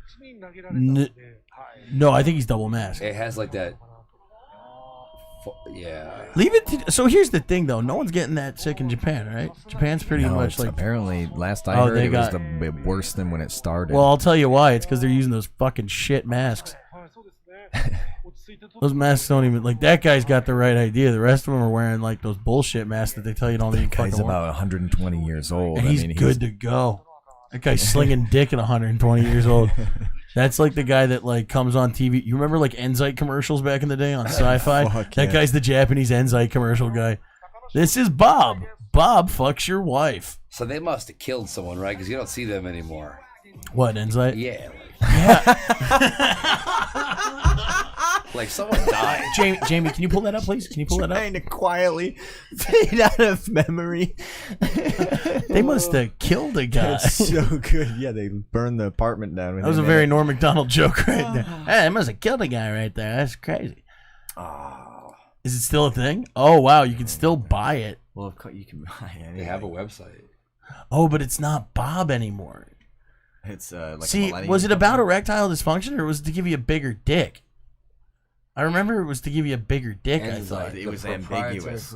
No, I think he's double masked. It has like that. Yeah. Leave it. So here's the thing, though. No one's getting that sick in Japan, right? Japan's pretty much like. Apparently, last I heard, it was worse than when it started. Well, I'll tell you why. It's because they're using those fucking shit masks. Those masks don't even like. That guy's got the right idea. The rest of them are wearing like those bullshit masks that they tell you don't even fucking. He's about 120 years old. And he's good to go. That guy's slinging dick at 120 years old. That's like the guy that like comes on TV. You remember like Enzyte commercials back in the day on Sci-Fi? That guy's the Japanese Enzyte commercial guy. This is Bob. Bob fucks your wife. So they must have killed someone, right? Because you don't see them anymore. What, Enzyte? Yeah. Yeah. Like someone died. Jamie, can you pull that up, please? Can you pull that up? Trying to quietly fade out of memory. They must have killed a guy. That's so good. Yeah, they burned the apartment down. That was a very Norm Macdonald joke right there. Hey, they must have killed a guy right there. That's crazy. Oh. Is it still a thing? Oh, wow. You can still buy it. Well, of course you can buy it. They have a website. Oh, but it's not Bob anymore. It's like see, was it about erectile dysfunction or was it to give you a bigger dick? I remember it was to give you a bigger dick. I thought it was ambiguous.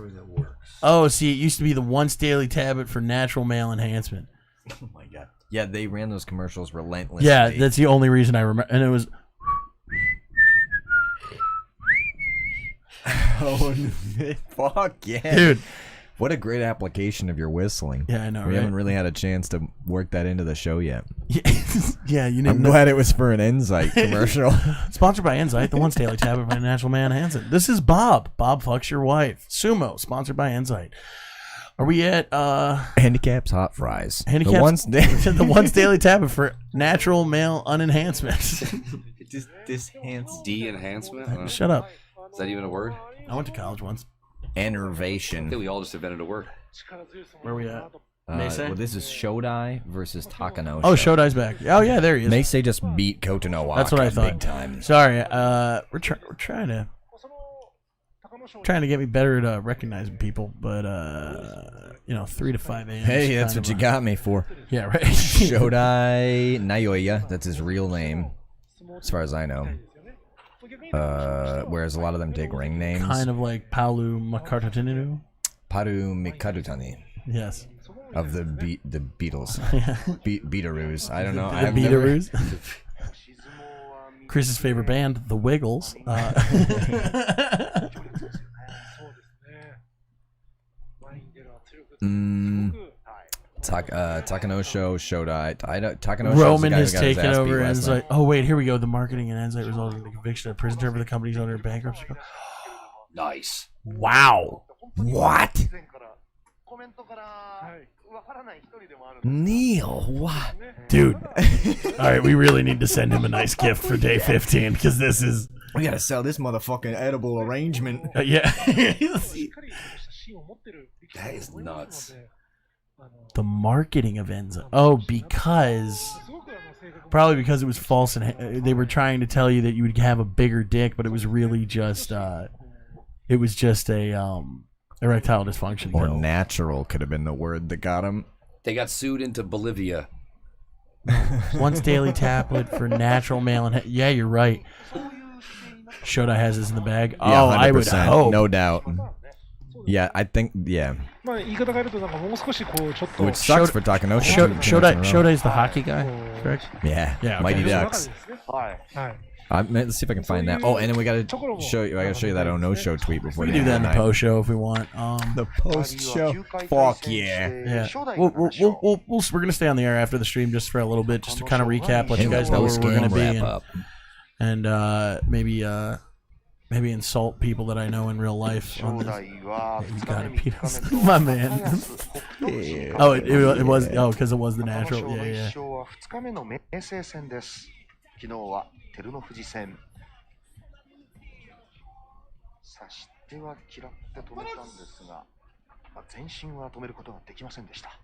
Oh, see, it used to be the once daily tablet for natural male enhancement. Oh my god! Yeah, they ran those commercials relentlessly. Yeah, that's the only reason I remember, and it was. Oh, fuck yeah, dude! What a great application of your whistling. Yeah, I know. We haven't really had a chance to work that into the show yet. Yeah, you I'm glad it was for an Enzyte commercial. Sponsored by Enzyte, the once daily tablet by Natural Man Hansen. This is Bob. Bob fucks your wife. Sumo, sponsored by Enzyte. Are we at Handicaps Hot Fries? Handicaps, the once daily tablet for natural male unenhancement. De-enhancement? Shut up. Is that even a word? I went to college once. Enervation. I think we all just invented a word. Where are we at? Well, this is Shodai versus Takano. Oh, Shodai's back. Oh, yeah, there he is. Meisei just beat Kotonowaka. That's what I thought. Big time. Sorry, we're trying to get me better at recognizing people, but 3 to 5 a.m. Hey, that's what you got me for. Yeah, right. Shodai Naoya. That's his real name, as far as I know. Whereas a lot of them take ring names. Kind of like Paulu Makartatinu. Paru Mikadutani. Yes. of the Beatles. Beataroos. I don't know. The Beataroos. Chris's favorite band, The Wiggles. Takanosho Shodai. Takanosho Roman has taken over Enzite. Oh wait, here we go. The marketing and Enzite resulted in the conviction of prison term for the company's owner in bankruptcy. Nice. Wow. What? Neil, what? Dude. All right, we really need to send him a nice gift for day 15 because this is. We gotta sell this motherfucking edible arrangement. Yeah. That is nuts. The marketing of Enza. Oh, probably because it was false and they were trying to tell you that you would have a bigger dick, but it was really just a erectile dysfunction or pill. Natural could have been the word that got him. They got sued into Bolivia. Once daily tablet for natural male and yeah, you're right. Shodai has this in the bag. Oh, Yeah, I would hope. No doubt. Yeah, I think, yeah. Which sucks for Takanosho. Shodai is the hockey guy, correct? Yeah, okay. Mighty Ducks. Let's see if I can find that. Oh, and then we gotta show you. I gotta show you that Ono Show tweet before we can do that in the post show if we want. The post show. Fuck yeah. We're gonna stay on the air after the stream just for a little bit, just to kind of recap, let you guys know where we're gonna be, and maybe insult people that I know in real life. On this. He's got to beat us, my man. Oh, it was because it was the natural. Yeah. 昨日は照ノ富士戦さしては嫌って止めたんですが、前進は止めることができませんでした。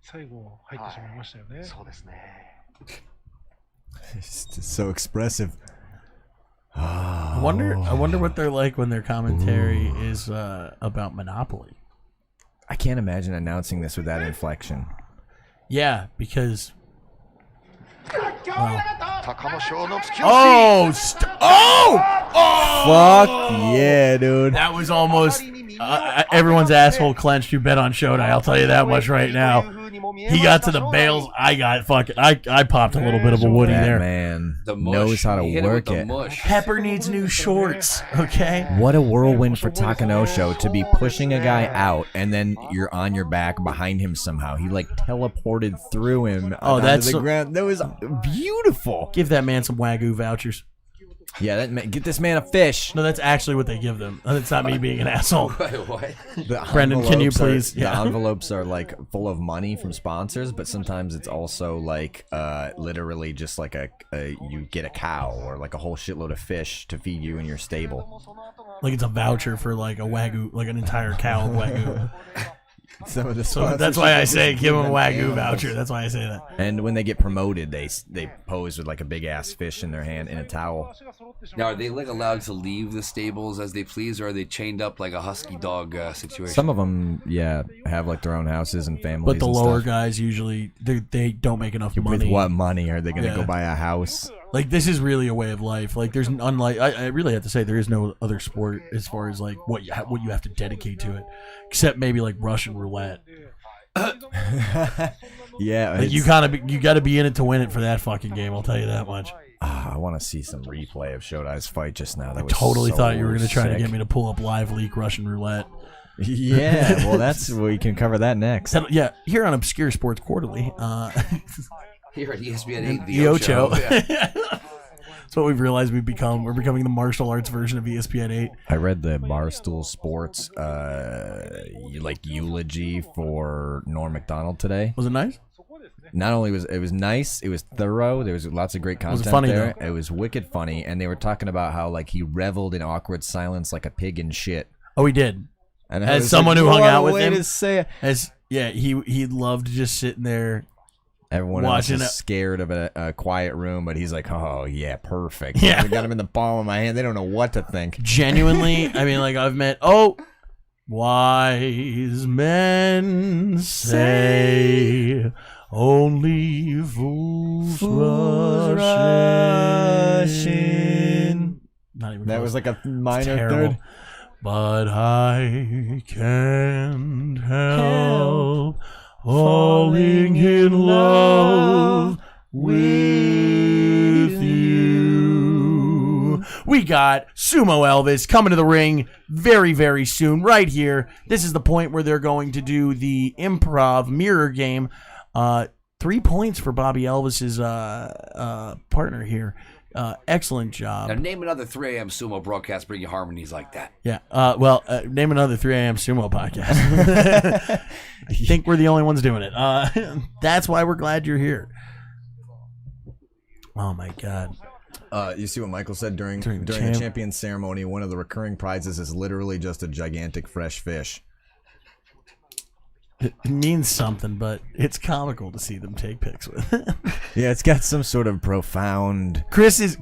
最後入ってしまいましたよね。そうですね。It's so expressive. I wonder what they're like when their commentary is about Monopoly. I can't imagine announcing this with that inflection. Yeah, because. Oh! Fuck yeah, dude. That was almost everyone's asshole clenched. You bet on Shodai. I'll tell you that much right now. He got to the bales. I popped a little bit of a woody there. Man knows how to work it. Pepper needs new shorts. Okay. What a whirlwind for Takanosho to be pushing a guy out and then you're on your back behind him somehow. He like teleported through him. That's the ground. That was beautiful. Give that man some Wagyu vouchers. Yeah, get this man a fish. No, that's actually what they give them. That's not me being an asshole. What? Brendan, can you please? The envelopes are like full of money from sponsors, but sometimes it's also like literally just like you get a cow or like a whole shitload of fish to feed you in your stable. Like it's a voucher for like a Wagyu, like an entire cow of Wagyu. Some of the so that's why I say give them a Wagyu voucher. That's why I say that. And when they get promoted, they pose with like a big ass fish in their hand in a towel. Now, are they like allowed to leave the stables as they please, or are they chained up like a husky dog situation? Some of them, yeah, have like their own houses and families. But the lower guys usually they don't make enough money. With what money are they going to go buy a house? Like this is really a way of life. Like there's I really have to say there is no other sport as far as like what you have to dedicate to it, except maybe like Russian roulette. Yeah, like you got to be in it to win it for that fucking game. I'll tell you that much. I want to see some replay of Shodai's fight just now. That I totally thought you were going to try to get me to pull up live leak Russian roulette. Yeah, well, we can cover that next. Yeah, here on Obscure Sports Quarterly. Here at ESPN 8, the Ocho. That's what we've realized we're becoming the martial arts version of ESPN 8. I read the Barstool Sports eulogy for Norm Macdonald today. Was it nice? Not only was it nice, it was thorough. There was lots of great content. Was it funny there. Though? It was wicked funny, and they were talking about how like he reveled in awkward silence like a pig in shit. Oh, he did. And as someone who hung out with him, he loved just sitting there. Everyone else is scared of a quiet room, but he's like, oh, yeah, perfect. Yeah. I got him in the palm of my hand. They don't know what to think. Genuinely, I mean, like, I've met, wise men say only fools rush in. Not even that close. Was like a minor third. But I can't help falling in love with you. We got Sumo Elvis coming to the ring very, very soon, right here. This is the point where they're going to do the improv mirror game. 3 points for Bobby Elvis's partner here. Excellent job. Now name another 3 a.m. sumo broadcast bringing harmonies like that. Yeah. Name another 3 a.m. sumo podcast. I think we're the only ones doing it. That's why we're glad you're here. Oh my God. You see what Michael said during the champion ceremony? One of the recurring prizes is literally just a gigantic fresh fish. It means something, but it's comical to see them take pics with it. Yeah, it's got some sort of profound. Chris is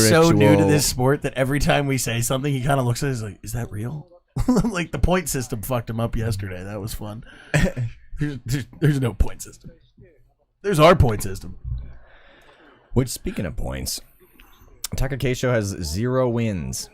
so new to this sport that every time we say something, he kind of looks at us like, "Is that real?" Like the point system fucked him up yesterday. That was fun. There's no point system. There's our point system. Which, speaking of points, Taka Keisho has 0 wins.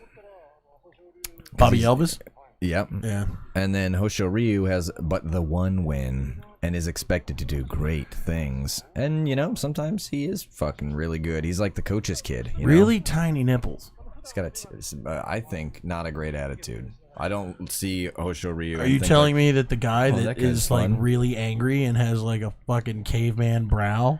Bobby Elvis. Yep. Yeah. And then Hosho Ryu has but the 1 win and is expected to do great things. And, sometimes he is fucking really good. He's like the coach's kid. Really tiny nipples. He's got I think, not a great attitude. I don't see Hosho Ryu. Are you telling me that the guy that is like really angry and has like a fucking caveman brow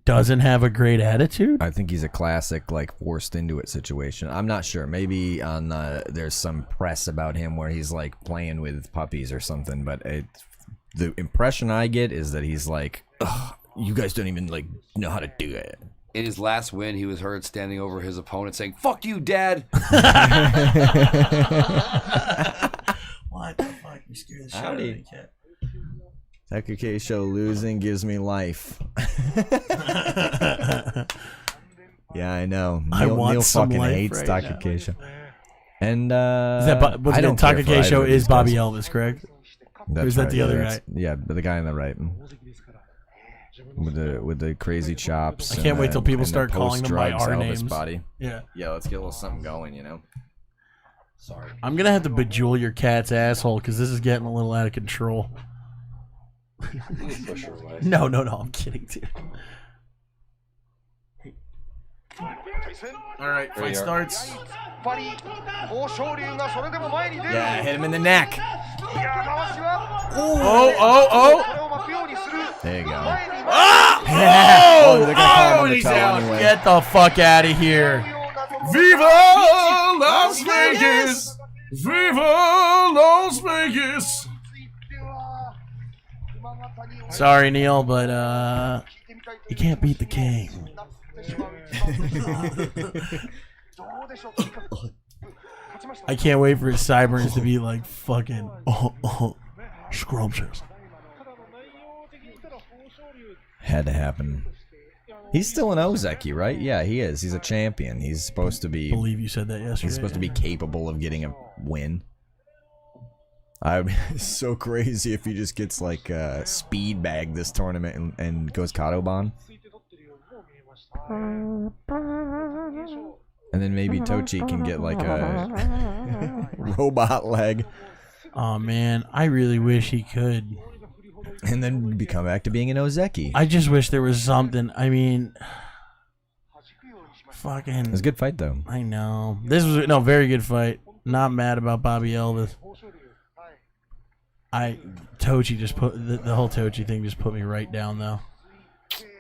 doesn't have a great attitude? I think he's a classic, like, forced into it situation. I'm not sure. Maybe on there's some press about him where he's, like, playing with puppies or something. But the impression I get is that he's like, ugh, you guys don't even, like, know how to do it. In his last win, he was heard standing over his opponent saying, "Fuck you, Dad." What the fuck? You scared the shit out of me, kid. Taka Keisho losing gives me life. Yeah, I know. Neil fucking hates right Taka Keisho. And Taka Keisho is Bobby Elvis, correct? Or is that the other guy? Yeah, the guy on the right. With the crazy chops. I can't wait till people start calling them by our names. Body. Yeah. Yeah, let's get a little something going, Sorry. I'm gonna have to bejewel your cat's asshole because this is getting a little out of control. Push her away. No, I'm kidding, dude. All right, fight starts. Yeah, hit him in the neck. Oh. There you go. Oh, they're gonna call him on the he's toe out. anyway. Get the fuck out of here. Viva Las Vegas! Viva Las Vegas! Sorry, Neil, but you can't beat the king. I can't wait for his sideburns to be like fucking scrumptious. Had to happen. He's still an Ozeki, right? Yeah, he is. He's a champion. He's supposed to be. I believe you said that yesterday. He's supposed to be capable of getting a win. It's so crazy if he just gets like speed bag this tournament and goes Kadoban. And then maybe Tochi can get like a robot leg. Oh man, I really wish he could. And then come back to being an Ozeki. I just wish there was something. I mean, fucking. It was a good fight though. I know. This was very good fight. Not mad about Bobby Elvis. Tochi just put the whole Tochi thing just put me right down though.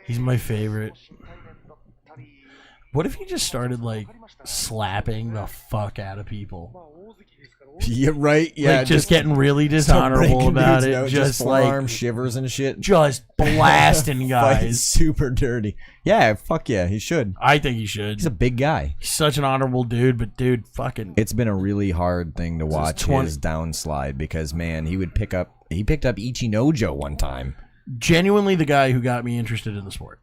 He's my favorite. What if he just started like slapping the fuck out of people? Yeah, right. Yeah, like, just getting really dishonorable about it. Just like arm shivers and shit. Just blasting guys. Super dirty. Yeah, fuck yeah, he should. I think he should. He's a big guy. He's such an honorable dude, but dude, fucking. It's been a really hard thing to watch his downslide because man, he picked up Ichinojo one time. Genuinely, the guy who got me interested in the sport.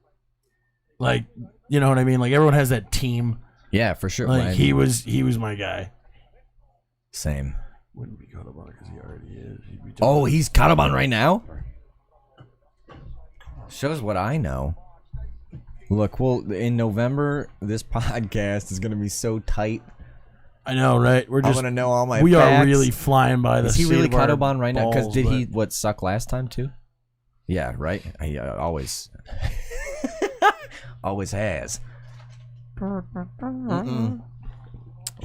Like, you know what I mean? Like everyone has that team. Yeah, for sure. Like he was my guy. Same. Wouldn't be Kadoban because he already is. He's Kadoban right now? Shows what I know. Look, in November, this podcast is going to be so tight. I know, right? I'm gonna know all my. We facts. are really flying by the. Is he really Kadoban right now? Because did he but... suck last time too? Yeah, right. He always, always has.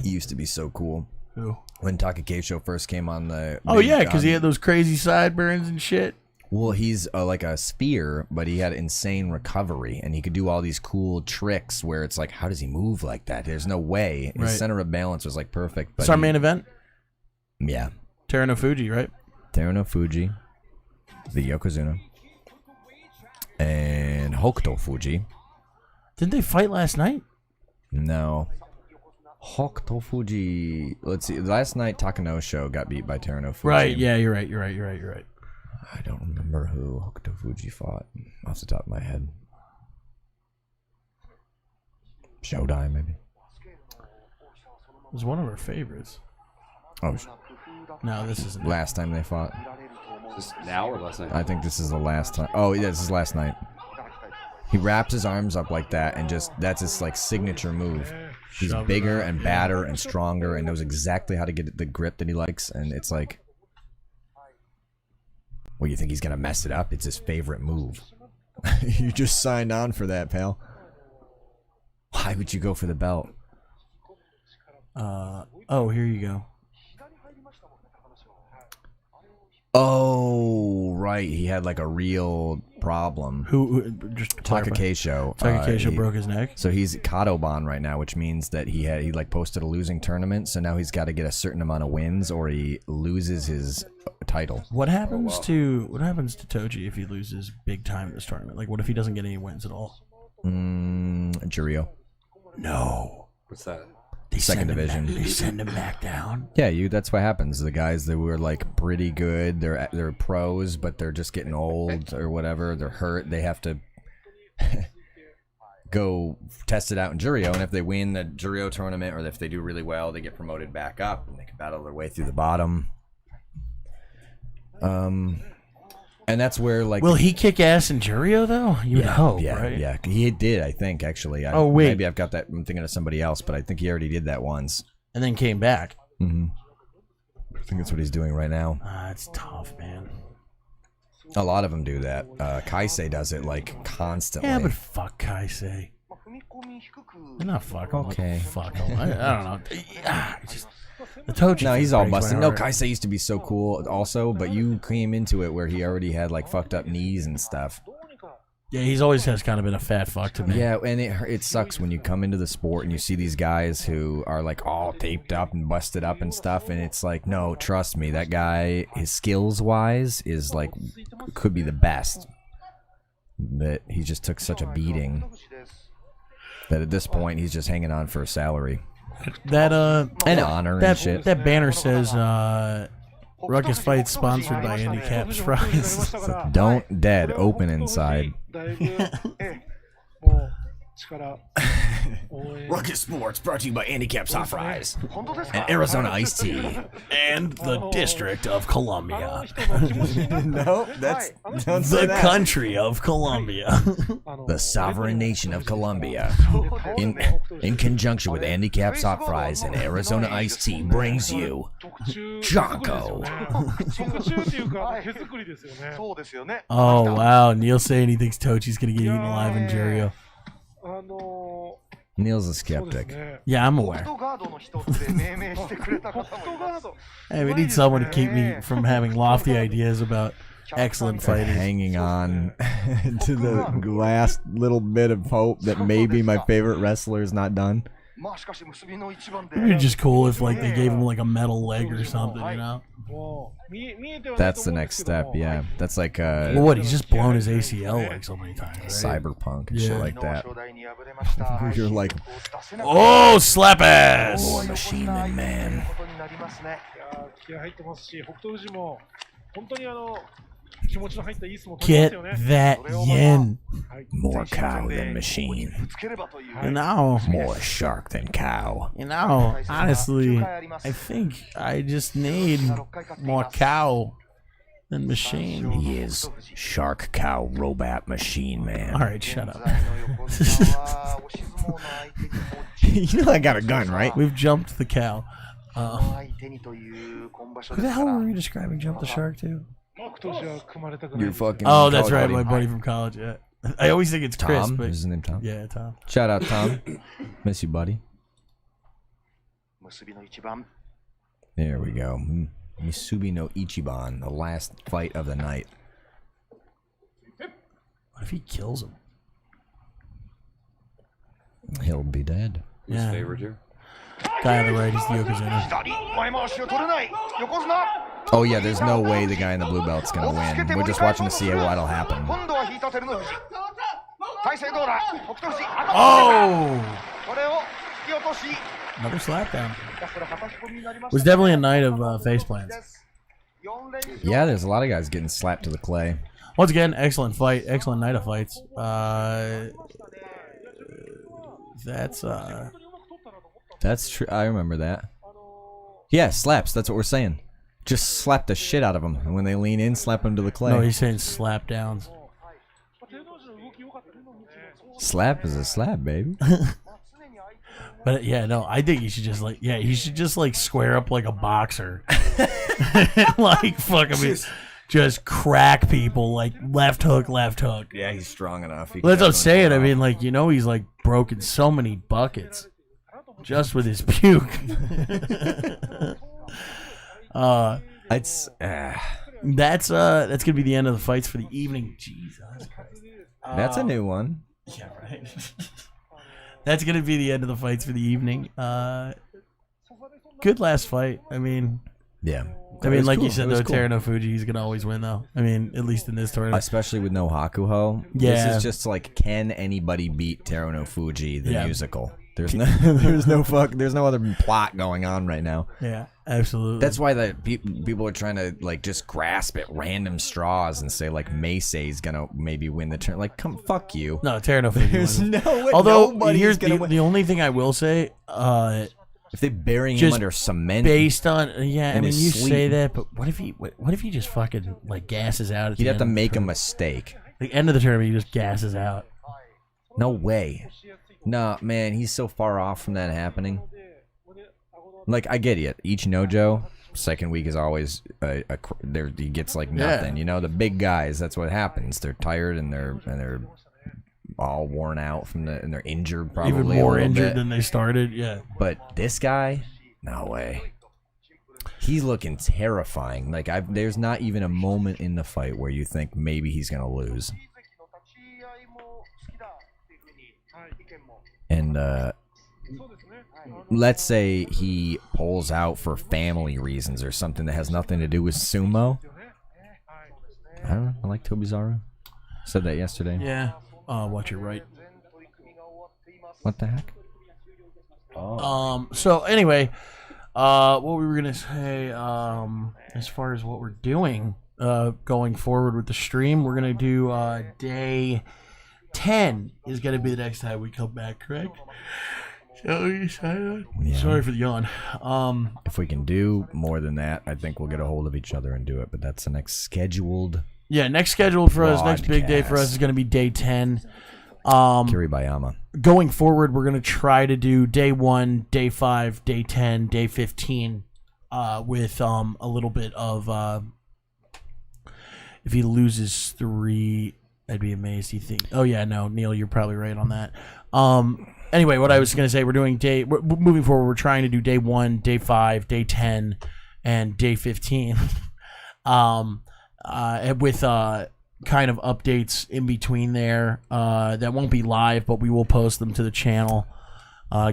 He used to be so cool. Who? When Takakesho first came on the. Oh yeah, because he had those crazy sideburns and shit. Well, he's like a spear, but he had insane recovery, and he could do all these cool tricks where it's like, how does he move like that? There's no way. His center of balance was like perfect. But it's our main event? Yeah. Teruno Fuji, right? Teruno Fuji, the Yokozuna, and Hokuto Fuji. Didn't they fight last night? No. Hokuto Fuji. Let's see. Last night, Takanosho got beat by Teruno Fuji. Right, yeah, you're right. I don't remember who Hokuto Fuji fought off the top of my head. Shodai, maybe. It was one of our favorites. Oh, no, this isn't. Last time they fought. Is this now or last night? I think this is the last time. Oh, yeah, this is last night. He wraps his arms up like that and just, that's his like signature move. He's bigger and badder and stronger and knows exactly how to get the grip that he likes, and it's like, well, you think he's gonna mess it up? It's his favorite move. You just signed on for that, pal. Why would you go for the belt? Oh, here you go. Oh, right. He had like a real problem. Who just Takakesho. Takakesho broke his neck. So he's Kadoban right now, which means that he like posted a losing tournament. So now he's got to get a certain amount of wins, or he loses his title. What happens to Toji if he loses big time in this tournament? Like, what if he doesn't get any wins at all? Jurio. No. What's that? Second division. They send him back down. Yeah, that's what happens. The guys that were like pretty good, they're pros, but they're just getting old or whatever. They're hurt. They have to go test it out in Jurio, and if they win the Jurio tournament, or if they do really well, they get promoted back up, and they can battle their way through the bottom. And that's where, like... Will he kick ass in Jurio, though? You would hope, right? Yeah, he did, I think, actually. Oh, wait. Maybe I've got that... I'm thinking of somebody else, but I think he already did that once. And then came back. Mm-hmm. I think that's what he's doing right now. It's tough, man. A lot of them do that. Kaisei does it, like, constantly. Yeah, but fuck Kaisei. They're not fucking. Okay. Fuck him. I don't know. Just... The Toji. No, he's all busted. No, Kaisei used to be so cool also, but you came into it where he already had like fucked up knees and stuff. Yeah, he's always has kind of been a fat fuck to me. Yeah, and it sucks when you come into the sport and you see these guys who are like all taped up and busted up and stuff, and it's like, no, trust me, that guy, his skills wise, is like, could be the best. But he just took such a beating that at this point he's just hanging on for a salary. That and honor and shit. That banner says Ruckus Fights sponsored by Handicaps Fries. Don't dead open inside. Ruckus Sports brought to you by Handicaps Hot Fries and Arizona Iced Tea and the District of Columbia. No, that's don't the country of Columbia. The sovereign nation of Colombia, in conjunction with Handicaps Hot Fries and Arizona Iced Tea, brings you Jocko. Oh wow, Neil saying he thinks Tochi's gonna get eaten alive in Jurio. Neil's a skeptic. Yeah, I'm aware. Hey, we need someone to keep me from having lofty ideas about excellent fighting. Hanging on to the last little bit of hope that maybe my favorite wrestler is not done. It'd be just cool if like they gave him like a metal leg or something, you know? That's the next step, yeah. That's like well, what, he's just blown his ACL like so many times, right? Cyberpunk and shit like that. You're like, oh, slap ass! Oh, Machine Man. Get that yen. More cow than machine. You know, more shark than cow. You know, honestly, I think I just need more cow than machine. He is shark cow robot machine man. Alright, shut up. You know I got a gun, right? We've jumped the cow. Who the hell were you describing Jump the Shark to? You're fucking. Oh, that's right, my buddy from college. Yeah, I always think it's Chris. Tom? But Is his name Tom? yeah, Tom. Shout out Tom. Miss you, buddy. There we go. Misubi no Ichiban, the last fight of the night. What if he kills him? He'll be dead. Who's favorite here? Guy on the right, he's the Yokozuna. Oh yeah, there's no way the guy in the blue belt's gonna win. We're just watching to see what'll happen. Oh! Another slap down. It was definitely a night of face plants. Yeah, there's a lot of guys getting slapped to the clay. Once again, excellent fight, excellent night of fights. That's true. I remember that. Yeah, slaps. That's what we're saying. Just slap the shit out of them, and when they lean in, slap them to the clay. No, he's saying slap downs. Slap is a slap, baby. But yeah, no, I think he should just he should just square up like a boxer, like fuck him, just crack people like left hook, left hook. Yeah, he's strong enough. That's what I'm saying. I mean, he's broken so many buckets just with his puke. That's gonna be the end of the fights for the evening. Jesus Christ, that's a new one. Yeah, right. That's gonna be the end of the fights for the evening. Good last fight. I mean, yeah. I mean, like you said, though, Teruno Fuji, he's gonna always win, though. I mean, at least in this tournament, especially with no Hakuho. Yeah, this is just can anybody beat Teruno Fuji the musical? There's no other plot going on right now. Yeah, absolutely. That's why people are trying to just grasp at random straws and say Meisei's gonna maybe win the turn. Come fuck you. No, Teruno Fuji. There's no way. Although here's the only thing I will say. If they bury him under cement, based on I mean, you say that, but what if he just fucking gasses out? He'd have to make a mistake. The end of the tournament, he just gasses out. No way. No, man, he's so far off from that happening. I get it. Ichinojo, second week is always he gets nothing. Yeah. The big guys, that's what happens. They're tired and they're all worn out and they're injured probably. Even more injured than they started, yeah. But this guy, no way. He's looking terrifying. There's not even a moment in the fight where you think maybe he's gonna lose. And let's say he pulls out for family reasons or something that has nothing to do with sumo. I don't know. I like Tobizaru. Said that yesterday. Yeah. Watch your right. What the heck? Oh. So anyway, what we were gonna say, as far as what we're doing, going forward with the stream, we're gonna do day 10 is gonna be the next time we come back, correct? Yeah. Sorry for the yawn. If we can do more than that, I think we'll get a hold of each other and do it. But that's the next scheduled. Yeah, next scheduled for us, next big day for us is going to be day 10. Kiribayama. Going forward, we're going to try to do day 1, day 5, day 10, day 15, with a little bit of. If he loses 3, I'd be amazed. You think? Oh yeah, no, Neil, you're probably right on that. Anyway, what I was going to say, we're moving forward. We're trying to do day 1, day 5, day 10, and day 15. With kind of updates in between there that won't be live, but we will post them to the channel,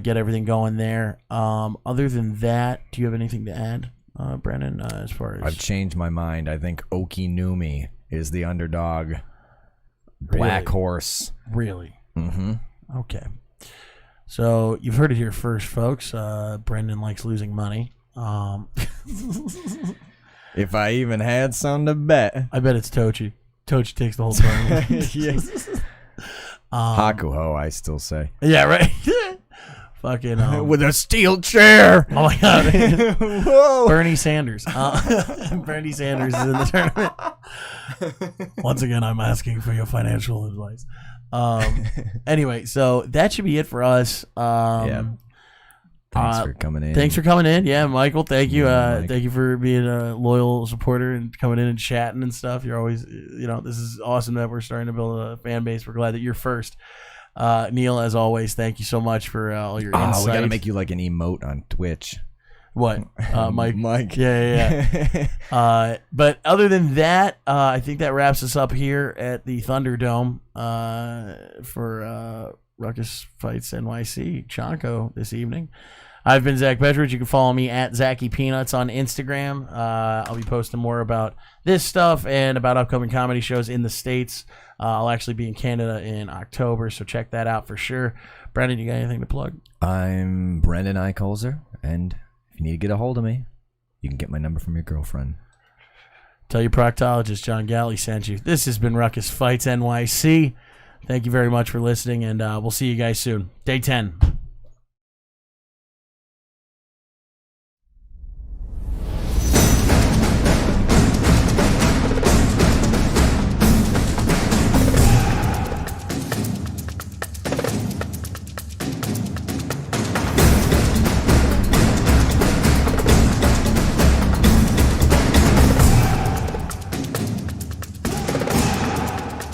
get everything going there. Other than that, do you have anything to add, Brandon, as far as... I've changed my mind. I think Okinumi is the underdog. Black horse. Really? Mm-hmm. Okay. So you've heard it here first, folks. Brendan likes losing money. If I even had some to bet. I bet it's Tochi. Tochi takes the whole tournament. Yes. Hakuho, I still say. Yeah, right. Fucking with a steel chair. Oh my god. Whoa. Bernie Sanders. Bernie Sanders is in the tournament. Once again, I'm asking for your financial advice. Anyway, so that should be it for us. Yeah. Thanks for coming in. Thanks for coming in. Yeah, Michael, thank you. Thank you for being a loyal supporter and coming in and chatting and stuff. You're always, this is awesome that we're starting to build a fan base. We're glad that you're first. Neil, as always, thank you so much for all your insight. We got to make you like an emote on Twitch. What? Mike? Mike. Yeah. But other than that, I think that wraps us up here at the Thunderdome for Ruckus Fights NYC Chonko this evening. I've been Zach Bedridge. You can follow me at Zachy Peanuts on Instagram. I'll be posting more about this stuff and about upcoming comedy shows in the States. I'll actually be in Canada in October, so check that out for sure. Brendan, you got anything to plug? I'm Brendan I. Colzer, and if you need to get a hold of me, you can get my number from your girlfriend. Tell your proctologist John Galley sent you. This has been Ruckus Fights NYC. Thank you very much for listening, and we'll see you guys soon. Day 10.